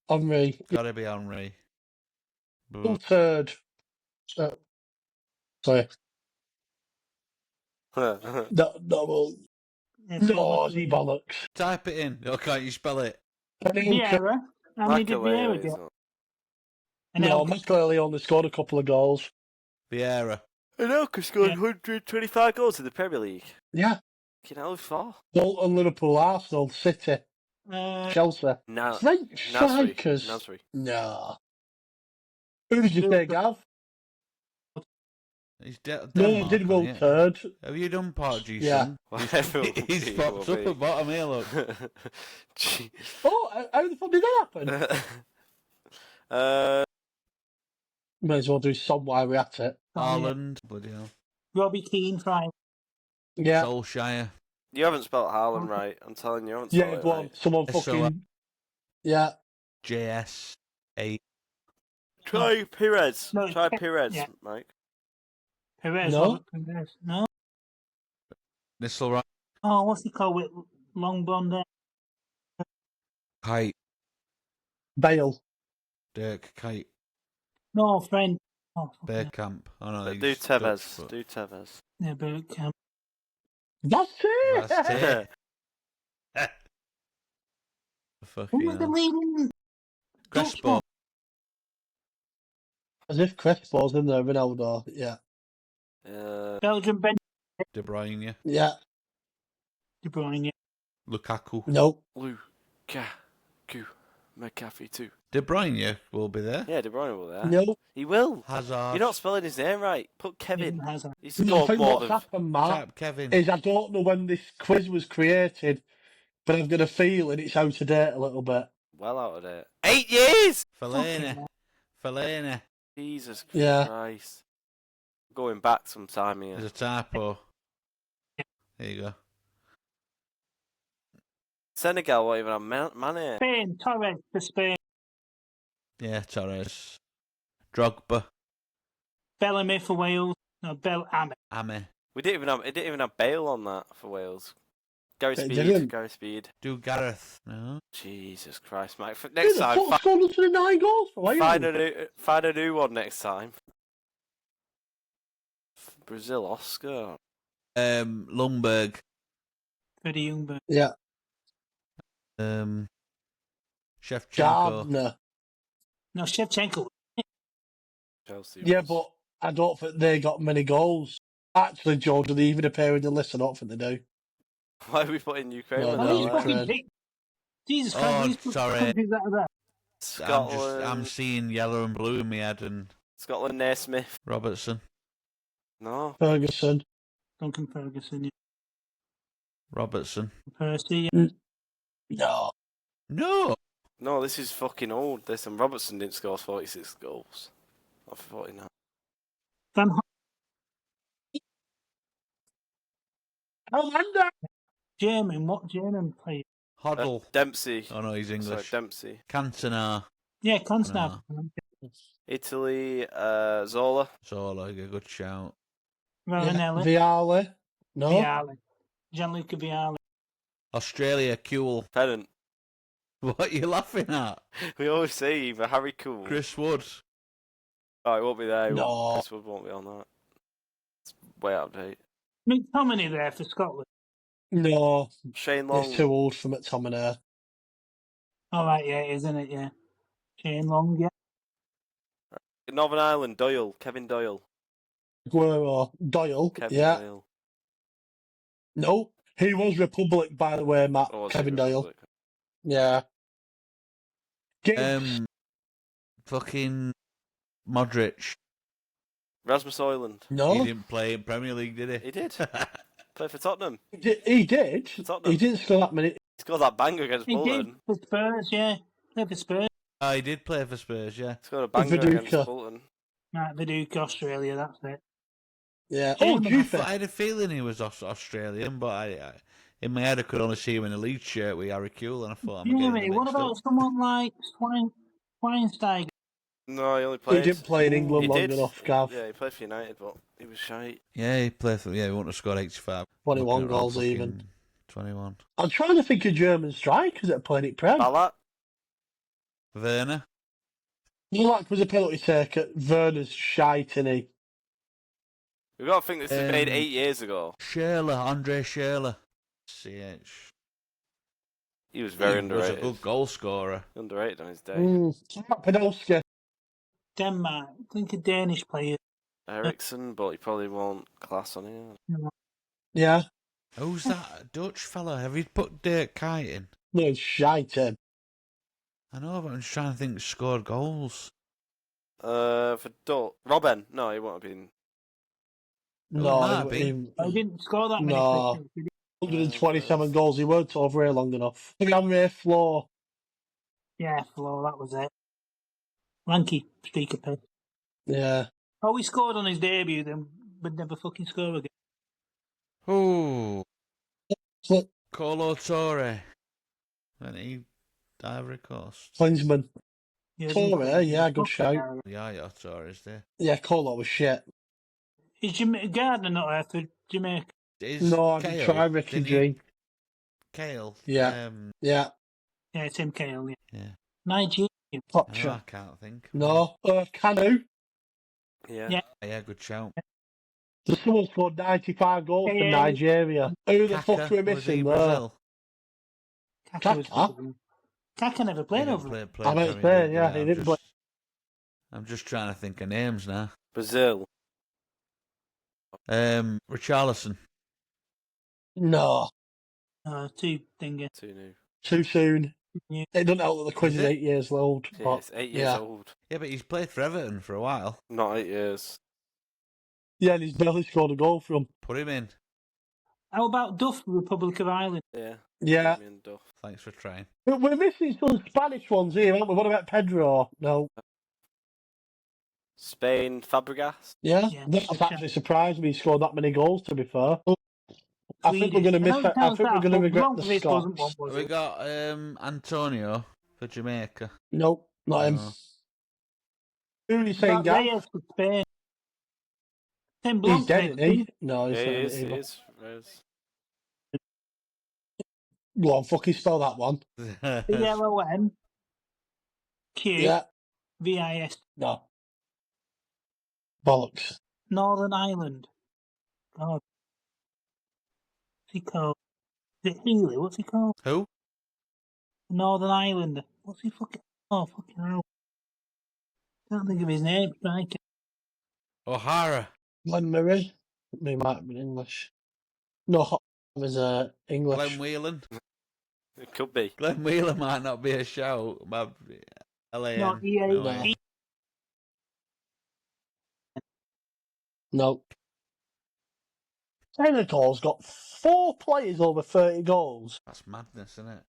Henry,
Gotta be Henri.
third. Sorry.
Right,
No, well, no, Aussie bollocks.
Type it in. Or can't you spell it?
Vieira. How many did Vieira
Makelele,
get?
isn't it?
And
No,
Elka.
McClelly only scored a couple of goals.
Vieira.
Anelka scored
Yeah.
125 goals in the Premier League.
Yeah.
You know, far.
Bolton, Liverpool, Arsenal, City, Chelsea.
No,
French strikers.
Nasri.
No. Who did you say, Gav?
He's
No,
Denmark,
did go
isn't he?
third.
Have you done part G,
Yeah.
son?
Whatever it
He's
will
popped
be.
up at bottom here, look.
Gee.
Oh, how the fuck did that happen? May as well do some while we're at it.
Haaland. Bloody hell.
Robbie Keane, try.
Yeah.
Solskjaer.
You haven't spelled Haaland right. I'm telling you, you haven't
Yeah,
spelled it
go on.
right.
Someone
SOS.
fucking. Yeah.
JS. 8.
Try Perez.
No,
Try
it's-
Perez,
yeah.
Mike.
Perez.
No.
Robert Perez. No.
Nistelrooy.
Oh, what's he called with long blonde hair?
Kite.
Bale.
Dirk Kite.
No, friend. Oh, fucking hell.
Bergkamp. Oh no,
Do
he's
Tevez.
Dutch, but-
Do Tevez.
Yeah, Bergkamp.
That's it!
That's it.
Who
Fucking
was the
hell.
leading?
Crespo.
As if Crespo's in there, Ronaldo. Yeah.
Belgium, Ben
De Bruyne.
Yeah.
De Bruyne.
Lukaku.
Nope.
Lukaku. McAfee too.
De Bruyne will be there.
Yeah, De Bruyne will there.
Nope.
He will.
Hazard.
You're not spelling his name right. Put Kevin.
Eden Hazard.
He's
No, I
scored
think
more
what's
than.
happened, Matt,
Type Kevin.
is I don't know when this quiz was created, but I've got a feeling it's out of date a little bit.
Well out of there. 8 years!
Fellaini. Fellaini.
Jesus
Yeah.
Christ. Going back some time here.
There's a typo. There you go.
Senegal won't even have money.
Spain, Torres for Spain.
Yeah, Torres. Drogba.
Bellamy for Wales. No, Bellamy.
Ame.
It didn't even have Bale on that for Wales. Gary
They
Speed.
didn't.
Gary Speed.
Do Gareth? No.
Jesus Christ, Mike.
Who
Next
the
time,
fuck scored 109 goals for Wales?
find a new one next time. Brazil, Oscar.
Lundberg.
Freddie Ljungberg.
Yeah.
Shevchenko.
Gardner.
No, Shevchenko.
Chelsea.
Yeah,
was.
but I don't think they got many goals. Actually, Joe, do they even appear in the list? I don't think they do.
Why are we putting Ukraine
Well,
on
Oh,
no,
these
there?
Ukraine.
fucking pick. Jesus Christ,
Oh,
these fucking
sorry.
countries that are there.
Scotland.
I'm seeing yellow and blue in my head and
Scotland, Naismith.
Robertson.
No.
Ferguson.
Duncan Ferguson, yeah.
Robertson.
Percy, yeah.
No.
No.
No, this is fucking old. This and Robertson didn't score 46 goals. Or 49.
Van Ho-
Helander.
German, what German player?
Hoddle.
Dempsey.
Oh no, he's
Sorry,
English.
Dempsey.
Cantona.
Yeah, Konstantin.
Italy, Zola.
Zola, a good shout.
Ravanelli,
Viale. No.
Vialli. Gianluca Vialli.
Australia, Kuhl.
Pennant.
What are you laughing at?
We always say either Harry Cool.
Chris Wood.
Oh, it won't be there.
No.
Chris Wood won't be on that. It's way out of date.
McTominay there for Scotland.
No.
Shane Long.
It's too old for McTominay.
All right, yeah, isn't it? Yeah. Shane Long, yeah.
Northern Ireland, Doyle. Kevin Doyle.
Guerrero. Doyle.
Kevin
yeah.
Doyle.
No. He was Republic, by the way, Matt.
Or was
Kevin
it
Doyle.
Republic?
Yeah. Giggs.
Fucking Modric.
Rasmus Højlund.
No.
He didn't play in Premier League, did he?
He did. Play for Tottenham.
He did.
Tottenham.
He didn't score that many.
He scored that banger against
He did
Bolton.
for Spurs, yeah. Played for Spurs.
Oh, he did play for Spurs, yeah.
He scored a banger
Viduka.
against Bolton.
Right, the Duke, Australia, that's it.
Yeah.
Yeah,
Oh,
but
Juve.
I had a feeling he was Australian, but I in my head I could only see him in a Leeds shirt with Harry Kuhl, and I thought, I'm
Yeah,
getting
mate,
them
what
mixed
about
up.
someone like Schweinsteiger?
No, he only
He
played.
didn't play in England
He
long
did.
enough, Gav.
Yeah, he played for United, but he was shite.
Yeah, he played for. Yeah, he wouldn't have scored 85.
21
Looking at
goals
fucking
even.
21.
I'm trying to think of German strikers that played at Prem.
Ballack.
Werner.
Black was a penalty taker. Werner's shite, isn't he?
We've got to think this was made
Um,
8 years ago.
Schürrle, Andre Schürrle. CH.
He was very
He
underrated.
was a good goal scorer.
Underrated on his day.
Podolski.
Denmark. Think of Danish players.
Ericsson, but he probably won't class on him.
Yeah.
Who's that Dutch fella? Have you put Dirk Kuyt in?
No, it's shite, him.
I know, but I'm just trying to think scored goals.
For Robben. No, he won't have been.
No,
might be.
He didn't score that many.
No.
Christians, did he?
127 goals. He weren't over here long enough. Henry Floor.
Yeah, Flo, that was it. Lanky streak of piss.
Yeah.
Oh, he scored on his debut, then would never fucking score again.
Oh,
Cl-
Colo Torre. When he Ivory Coast.
Klinsmann.
Yeah,
Torre, yeah, good shout.
Yeah, Torres there.
Yeah, Colo was shit.
Is Gardner not there for Jamaica?
Is
No, I did
Kale,
try Ricky
didn't he-
G.
Kale.
Yeah. Yeah.
Yeah, Tim Cahill, yeah.
Yeah.
Nigerian.
I
Potcher.
can't think.
No. Canu.
Yeah.
Yeah.
Yeah, good shout.
The someone scored 95 goals for
Yeah.
Nigeria. Who the
Kaka,
fuck were we
was he
missing there?
Brazil?
Kaka was
Kaka?
good. Kaka never played
He
over
didn't
there.
play
I meant
Premier
Spain,
League,
yeah, he didn't play.
I'm just trying to think of names now.
Brazil.
Richarlison.
No.
Two dinger.
Too new.
Too soon.
Yeah.
It doesn't help that the quiz
Is
is
it?
8 years old.
Yeah,
But,
it's 8 years
yeah.
old.
Yeah, but he's played for Everton for a while.
Not 8 years.
yeah, and he's barely scored a goal from.
Put him in.
How about Duff, Republic of Ireland?
Yeah.
Yeah.
Damien Duff.
Thanks for trying.
But we're missing some Spanish ones here, aren't we? What about Pedro? No.
Spain, Fabregas.
Yeah?
Yeah.
That's actually surprised me he scored that many goals, to be fair. I think we're going to
Swedish.
miss it. I think we're going to regret the
Blomqvist wasn't one,
Scots.
was
We
it?
got Antonio for Jamaica.
Nope, not him.
No.
Who are you saying,
About
Gav?
Reyes for Spain. Tim
He's dead,
Blomqvist,
isn't he? No, he's
Yeah,
not
he
in
is.
it
He
either.
is. Reyes.
Go on, fucking spell that one.
CLON Q
Yeah.
VIS
No. Bollocks.
Northern Ireland. God. What's he called? Is it Healy? What's he called?
Who?
Northern Islander. What's he fucking? Oh fucking hell! Can't think of his name. Striker.
O'Hara.
Glenn Murray. He might have been English. No, Hot was English.
Glenn Whelan.
It could be.
Glenn Whelan might not be a shout. But LAN.
No, EA.
No.
No. Senegal's got 4 players over 30 goals.
That's madness, isn't it?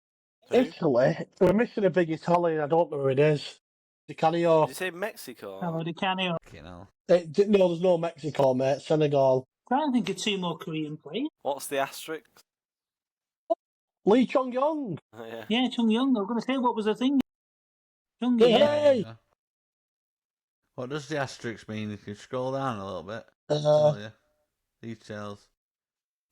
Who?
Italy, we're missing a big Italian. I don't know who it is. Di Canio.
Did you say Mexico?
Hello, Di Canio.
Fucking hell.
No, there's no Mexico, mate. Senegal.
Trying to think of 2 more Korean players.
What's the asterisk?
Lee Chong Yong.
Oh, yeah.
Yeah, Chung Young. I was going to say what was the thing. Chung
Yeah.
yeah.
There you go. What does the asterisk mean? You can scroll down a little bit. Tell you. Details.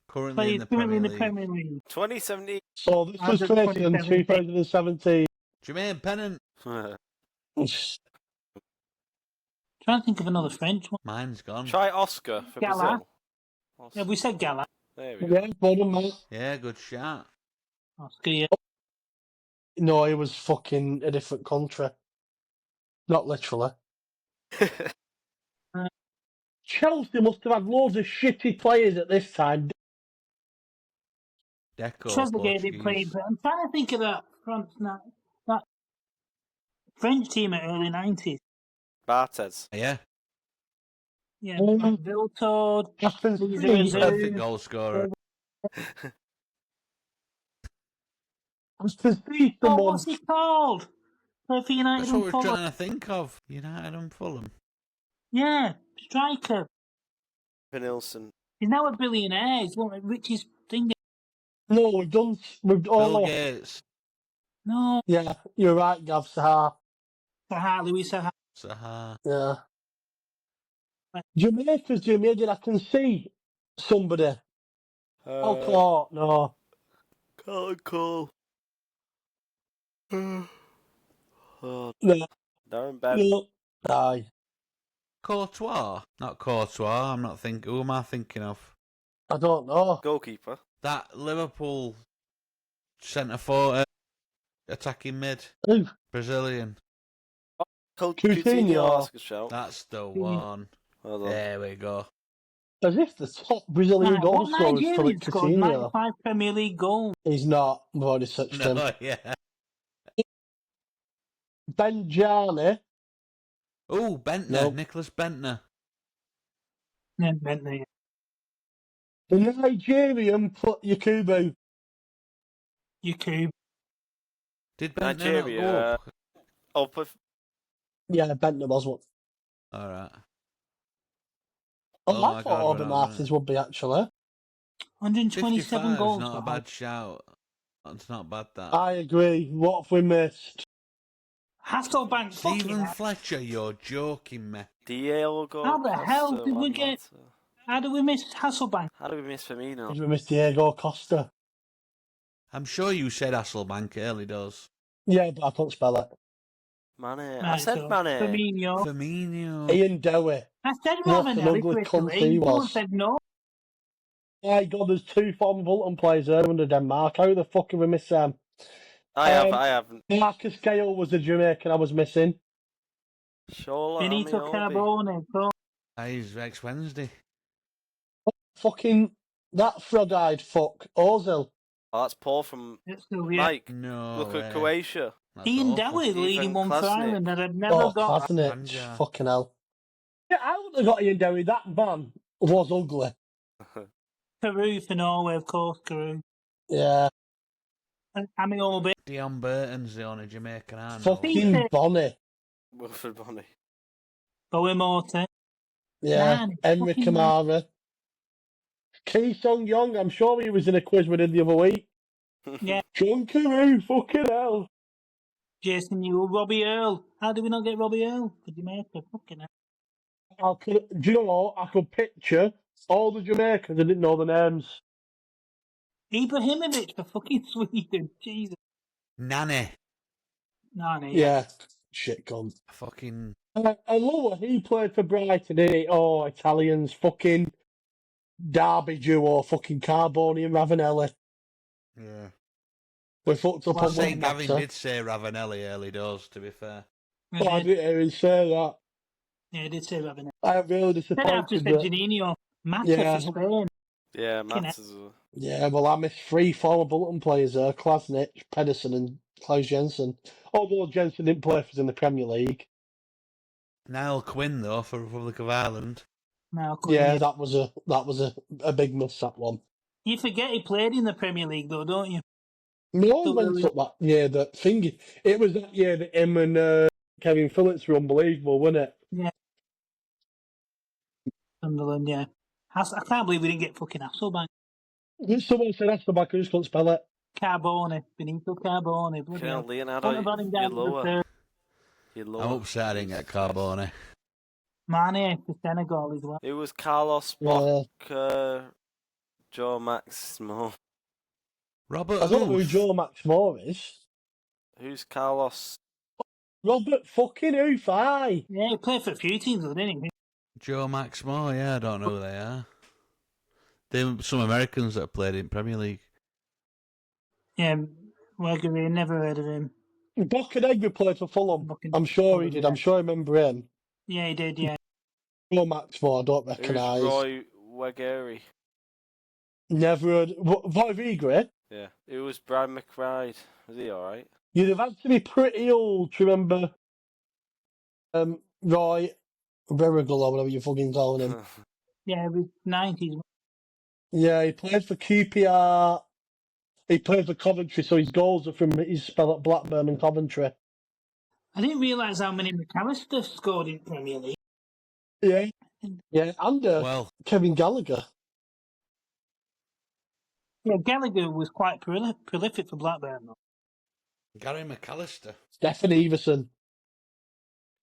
Currently in
Played
the
currently in the
Premier League.
Premier League.
2017.
So this was
As of
created in 2017.
Jermaine Pennant.
Trying to think of another French one.
Mine's gone.
Try Oscar for
Gala.
Brazil.
Yeah, we said Gala.
There we go.
Yeah, Bowden, mate.
Yeah, good shot.
Oscar, yeah.
No, he was fucking a different country. Not literally. Chelsea must have had loads of shitty players at this time.
Deco.
Trezeguet
Portuguese.
did play, but I'm trying to think of that that French team at early 90s.
Barthez.
Yeah.
Yeah,
Mm.
Viltord.
Aspen
These
Street.
are-
Perfect goal scorer.
Aspen Street,
Oh,
someone.
what's he called? Play for United
That's what
and
we're
Fulham.
trying to think of. United and Fulham.
Yeah, striker.
Nilsson.
He's now a billionaire. He's one of Richie's thing.
No, we've done.
Bill Gates.
No,
Yeah, you're right, Gav Sahar.
Sahar, Louis Sahar.
Sahar.
Yeah. Jamaica's Jamaican. I can see somebody. Oh, Clark. No.
Cole. Oh,
No.
Darren Ben.
No. Aye.
Courtois. Not Courtois. I'm not thinking. Who am I thinking of?
I don't know.
Goalkeeper.
That Liverpool centre forward, attacking mid,
Who?
Brazilian.
Coutinho.
That's a good shout.
That's the one.
Well done.
There we go.
As if the top Brazilian
Right,
goal
what
scorer is
Nigerian
Philip
scored
Coutinho.
95 Premier League goals?
He's not. We've already searched him.
No, yeah.
Benjani.
Oh, Bentner.
Nope.
Nicholas Bentner.
Yeah, Bentley.
The Nigerian put Yakubu.
YouTube.
Did Bentner
Nigeria.
not go up?
Up with
Yeah, Bentner was one.
All right.
Oh,
Oh
I
my
thought
God,
Auburn
we're not
Martins would be actually.
127
55
goals.
is not a
for
bad shout. It's not bad, that.
I agree. What have we missed?
Hasselbank. Fucking
Stephen
hell.
Fletcher, you're joking me.
Diego.
How the hell
Costa,
did we
Juan
get-
Mata.
How do we miss Hasselbank?
How do we miss Firmino?
Did we miss Diego Costa?
I'm sure you said Hasselbank early does.
Yeah, but I can't spell it.
Mane. I
Right,
said
so
Mane.
Firmino.
Firmino.
Ian Dowie.
I said
What an
Ravanelli
ugly
for
cunt
Italy.
he
No one
was.
said no.
My God, there's 2 former Bolton players there under Denmark. How the fuck have we missed them?
I haven't.
Marcus Gale was the Jamaican I was missing.
Shola
Benito
Amiobi.
Carbone. So,
He's next Wednesday.
Fucking that frog-eyed fuck, Ozil.
Oh, that's Paul from
it's still, yeah.
Mike.
No
Look
way.
at Croatia.
That's
Ian
awful.
Dowie leading
Stephen
one for
Klasnick.
Ireland and I've never
Oh,
got.
hasn't it?
Manja.
Fucking hell. Yeah, I would have got Ian Dowie. That man was ugly.
Carew for Norway, of course, Carew.
Yeah.
And Amiobi.
Dion Burton's the only Jamaican I know.
Fucking
Peter.
Bonnie.
Wilfred Bonny.
Bowie Morton.
Yeah.
Man,
Henry
fucking
Kamara. Ki Sung Young, I'm sure he was in a quiz we did the other week.
Yeah.
John Carew, fucking hell.
Jason Newell. Robbie Earl. How did we not get Robbie Earl for Jamaica? Fucking hell.
Do you know what? I could picture all the Jamaicans. I didn't know the names.
Ibrahimovic for fucking Sweden. Jesus.
Nanny.
Nani.
Yeah, shit cunt.
Fucking.
And lower, he played for Brighton, didn't he? Oh, Italians, fucking Derby duo, fucking Carboni and Ravanelli.
Yeah.
We fucked up
I
on
say
one
Gavin
matter.
did say Ravanelli early doors, to be fair.
Oh, I didn't hear him say that.
Yeah, I did say Ravanelli.
I am really
Then I've just
disappointed
said
that.
Janino. Mata
Yeah.
for Spain.
Yeah,
Fucking
Matt as well.
Yeah, well, I missed 3 former Bolton players there: Klasnic, Pedersen, and Klaus Jensen. Although Jensen didn't play for us in the Premier League.
Niall Quinn, though, for Republic of Ireland.
Now,
Yeah, that was a big miss, that one.
You forget he played in the Premier League, though, don't you?
We always
So
went
really-
up that year that thing. It was that year that him and Kevin Phillips were unbelievable, wasn't it?
Sunderland, yeah. I can't believe we didn't get fucking Hasselbank.
Someone said Hasselbank, I just couldn't spell it.
Carboni. Benito Carboni. Bloody
Fucking hell,
hell.
Leonardo,
Couldn't have had him
you're
down to the
lower.
third.
You're
I'm
lower.
upset I didn't get Carboni.
Mane for Senegal as well.
It was Carlos
Yeah.
Block, Joe Maximo.
Robert
I don't know who
Huth.
Joe Max Moore is.
Who's Carlos?
Robert fucking Hoof, aye.
Yeah, he played for a few teams, though, didn't he?
Joe Max Moore, yeah, I don't know who they are. They're some Americans that have played in Premier League.
Yeah, Wegery, never heard of him.
Bokanegba played for Fulham.
Fucking-
I'm sure he did. I'm sure I remember him.
Yeah, he did, yeah.
Joe Max Moore, I don't
Who's
recognise.
Roy Wegeri?
Never heard. Roy Vigre?
Yeah. It was Brian McBride. Was he alright?
You'd have had to be pretty old to remember Roy Berrigal or whatever you're fucking calling him.
Yeah, it was 90s.
Yeah, he played for QPR. He played for Coventry, so his goals are from his spell at Blackburn and Coventry.
I didn't realise how many McAllister scored in Premier League.
Yeah. Yeah, and
Well,
Kevin Gallagher.
Yeah, Gallagher was quite prolific for Blackburn, though.
Gary McAllister.
Stefan Everson.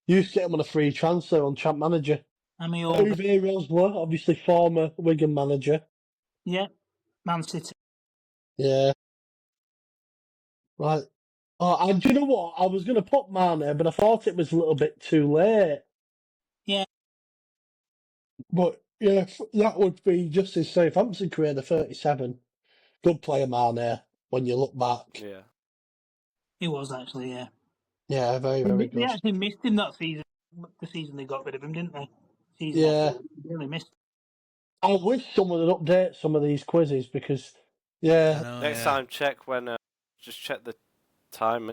Used to get him on a free transfer on Champ Manager.
I mean, all
Uwe Rosler, obviously former Wigan manager.
yeah, Man City.
Yeah. Right. Oh, and do you know what? I was going to put Mane, but I thought it was a little bit too late.
Yeah.
But, yeah, that would be just his Southampton career, the 37. Good player, Mane, when you look back.
Yeah.
He was actually, yeah.
Yeah, very, very
They
good.
actually missed him that season. The season they got rid of him, didn't they? Season
Yeah.
after, they really missed him.
I wish someone would update some of these quizzes because,
I
yeah,
know,
Next
yeah.
time, check when. Just check the time.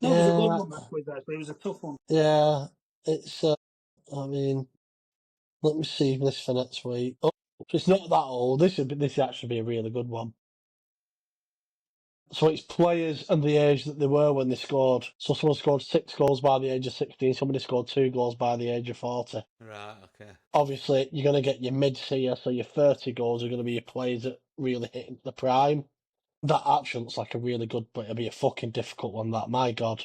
No, it was a
Yeah.
good one, that quiz, actually. It was a tough one.
yeah, it's, I mean, let me see this for next week. Oh, it's not that old. This would actually be a really good one. So it's players and the age that they were when they scored. So someone scored 6 goals by the age of 16, somebody scored 2 goals by the age of 40.
Right, okay.
Obviously, you're going to get your mids here, so your 30 goals are going to be your players that really hit the prime. That actually looks like a really good, but it'll be a fucking difficult one, that, my God.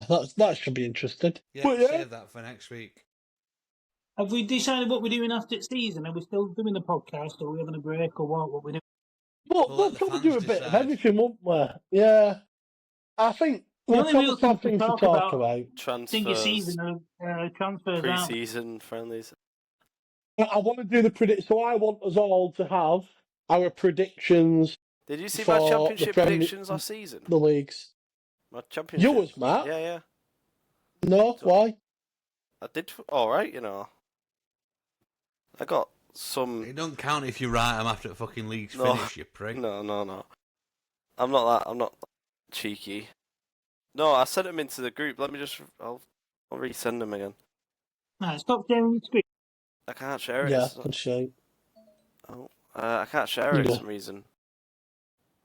That should be interesting.
Yeah,
But yeah,
save that for next week.
Have we decided what we're doing after the season? Are we still doing the podcast, or are we having a break, or what we're doing?
but
We'll
we'll
let the
probably do a
fans
bit of
decide.
everything, won't we? Yeah. I think we'll
only
probably
real
have
thing
things
to
to
talk
talk
about-
about.
Think your
Transfers.
season transfers out.
Pre-season friendlies.
I want to do the predict. So I want us all to have our predictions,
Did you see
For
my
the
championship
Premier-
predictions last season?
the leagues.
My championship.
Yours, Matt?
Yeah, yeah.
No, why?
I did alright, you know. I got some.
It don't count if you write them after the fucking league's
No.
finished, you prick.
No. I'm not that cheeky. No, I sent them into the group. Let me just. I'll resend them again.
Right, stop sharing your screen.
I can't share it.
Yeah,
It's not-
good show.
I can't share it for
Yeah.
some reason.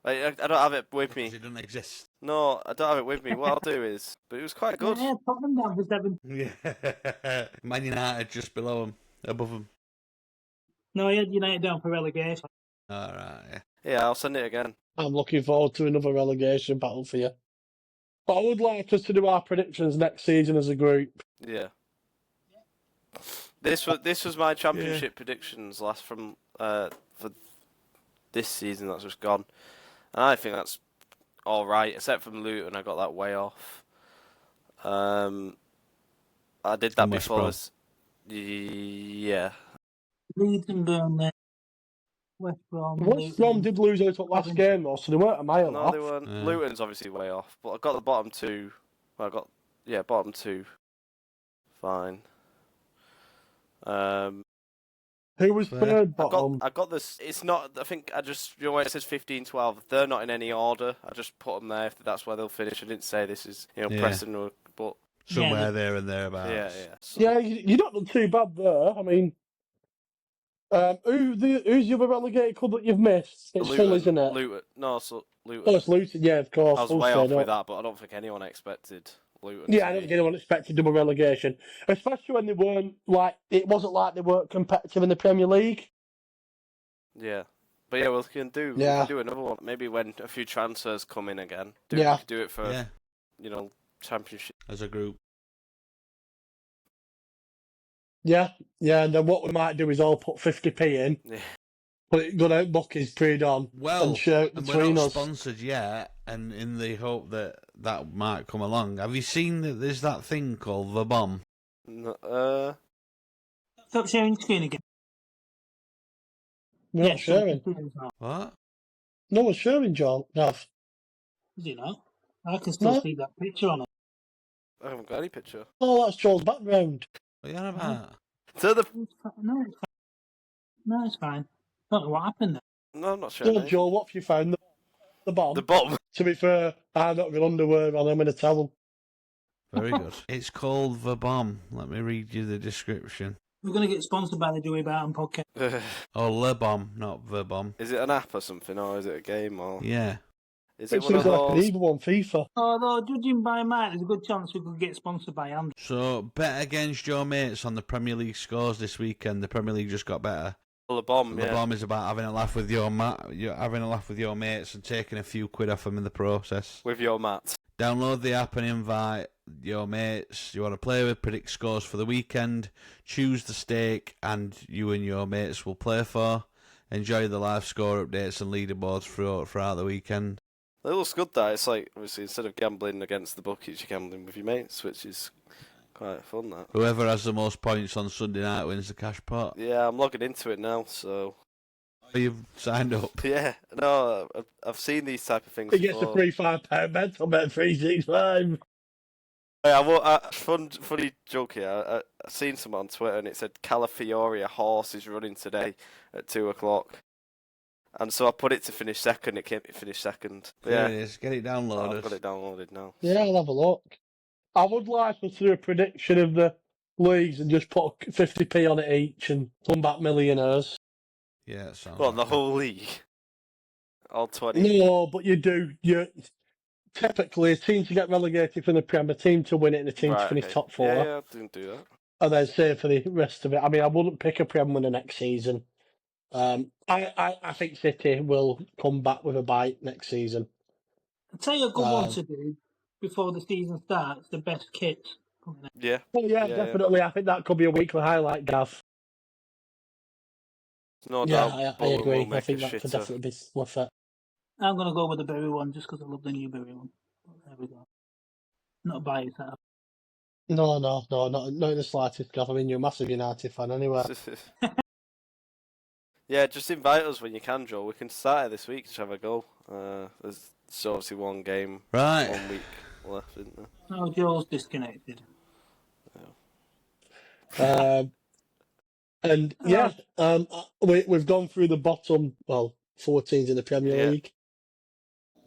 I don't have it with me.
Because it doesn't exist.
No, I don't have it with me. What I'll do is, but it was quite good.
Yeah, put them down for 7.
Yeah. Man United just below them, above them.
No, he had United down for relegation.
Alright, yeah.
Yeah, I'll send it again.
I'm looking forward to another relegation battle for you. But I would like us to do our predictions next season as a group.
Yeah. This was my championship predictions last from for this season that's just gone. And I think that's all right, except from Luton. I got that way off. I did that
And West
before.
Brom.
Yeah.
Leeds and Burnley. West Brom.
West Brom did lose out at last game though, so they weren't a mile
No,
off.
they weren't.
Yeah.
Luton's obviously way off, but I got the bottom two. Well, bottom two. Fine.
Who was
Fair.
third bottom?
I got this. It's not. I think I just where it says 15, 12. They're not in any order. I just put them there if that's where they'll finish. I didn't say this is
Yeah.
Preston or but
Somewhere
Yeah.
there and thereabouts.
yeah. So,
Yeah, you don't look too bad there. I mean, who's the other relegated club that you've missed? It's Hull, isn't it?
Luton. No, so Luton.
Oh, it's Luton. Yeah, of course.
I was
Hull's
way off
stayed
with
up.
that, but I don't think anyone expected Luton.
Yeah,
to
I don't
be-
think anyone expected double relegation, especially when they weren't like it wasn't like they weren't competitive in the Premier League.
Yeah. But yeah, we can do another one. Maybe when a few transfers come in again. We could do it for
Yeah,
Championship.
as a group.
Yeah, and then what we might do is all put 50p in,
Yeah.
put it good out buckets pre-done,
Well,
and share it
and we're
between
not
us.
sponsored yet, and in the hope that that might come along. Have you seen that there's that thing called The Bomb?
No,
Stop sharing screen again.
We're not sharing.
What?
No one's sharing, John. Gav.
Is it not? I can still
No.
see that picture on it.
I haven't got any picture.
Oh, that's Joel's background.
What are you on about?
So the
No, it's fine. No, it's fine. I don't know what happened there.
no, I'm not sure.
So, Joel, what have you found? The bomb.
The bottom.
To be fair, I've not got underwear on. I'm going to tell them.
Very good. It's called The Bomb. Let me read you the description.
We're going to get sponsored by the Dewey Barton podcast.
Oh, Le Bomb, not The Bomb.
Is it an app or something, or is it a game, or
Yeah.
is it
It
one
seems
of
like an
those?
evil one, FIFA.
Although, judging by mine, there's a good chance we could get sponsored by Andrew.
So, bet against your mates on the Premier League scores this weekend. The Premier League just got better.
The bomb,
The
yeah.
Bomb is about having a laugh with your having a laugh with your mates and taking a few quid off them in the process.
With your mat.
Download the app and invite your mates you want to play with, predict scores for the weekend, choose the stake, and you and your mates will play for. Enjoy the live score updates and leaderboards throughout the weekend.
It looks good, that. It's like, obviously, instead of gambling against the bookies, you're gambling with your mates, which is quite fun, that.
Whoever has the most points on Sunday night wins the cash pot.
Yeah, I'm logging into it now, so...
You've signed up.
Yeah, no, I've seen these type of things
He gets a
before.
free £5 bet on Bet 365.
Funny joke here. I seen someone on Twitter and it said Calafiori, a horse, is running today at 2 o'clock. And so I put it to finish second. It finished second. But
There
yeah,
it is. Get it downloaded.
I've got it downloaded now.
Yeah, I'll have a look. I would like us to do a prediction of the leagues and just put 50p on it each and come back millionaires.
Yeah, it sounds
Well,
like
the
it.
whole league, all 20.
No, but you do. Typically, a team to get relegated from the Prem, a team to win it, and a team to
Right,
finish
okay.
top four.
Yeah, I didn't do that.
And then same for the rest of it. I mean, I wouldn't pick a Prem winner next season. I think City will come back with a bite next season.
I'll tell you a good one to do before the season starts, the best kits.
Yeah,
Well, yeah,
Yeah,
definitely. I think that could be a weekly highlight, Gav.
no
Yeah,
doubt.
I
Bull will
agree. I
make
think
a
that could
shitter.
definitely be worth it.
I'm going to go with the Berry one just because I love the new Berry one. There we go. Not biased. That.
No, not in the slightest, Gav. I mean, you're a massive United fan anyway.
Yeah, just invite us when you can, Joe. We can start it this week. Just have a go. There's obviously one game,
Right.
1 week left, isn't there?
No, Joe's disconnected.
And yeah, we've gone through the bottom, 4 teams in the Premier
Yeah.
League,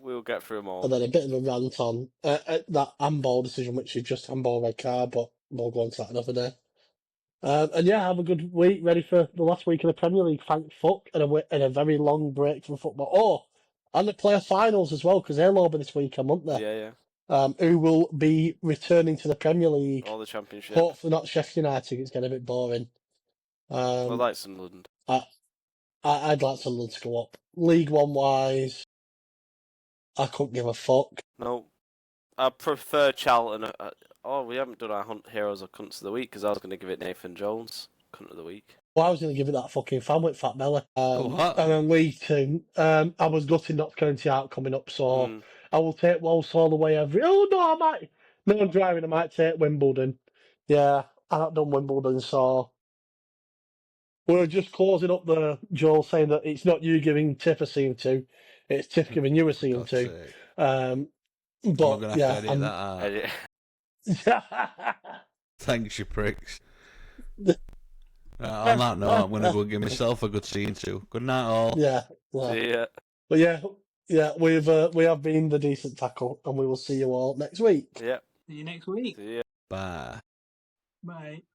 We'll get through them all.
and then a bit of a rant on that handball decision, which is just handball red card, but we'll go on to that another day. And yeah, have a good week, ready for the last week of the Premier League. Thank fuck, and a very long break from football. Oh, and the player finals as well, because they'll all be this weekend, won't they?
Yeah.
Who will be returning to the Premier League?
All the championship.
Hopefully not Sheffield United. It's getting a bit boring.
I like Sunderland.
I'd like Sunderland to go up. League One wise, I couldn't give a fuck.
No, I prefer Charlton. We haven't done our Heroes or Cunts of the Week because I was going to give it Nathan Jones, Cunt of the Week.
Well, I was going to give it that fucking fan with Fat Belly.
what?
And then League Two. I was gutted not County out coming up, so I will take Walsall away every. Oh no, I might. No, I'm driving. I might take Wimbledon. Yeah, I've not done Wimbledon, so we're just closing up the Joel saying that it's not you giving Tiff a scene two, it's Tiff giving you a scene
God's
two.
sake.
But
I'm gonna have
yeah,
to edit that out. Thanks, you pricks. On that note, I'm gonna go give myself a good scene too. Good night, all.
yeah.
See ya.
But yeah, we have been the Decent Tackle, and we will see you all next week.
Yeah.
See you next week.
See ya.
Bye.
Bye.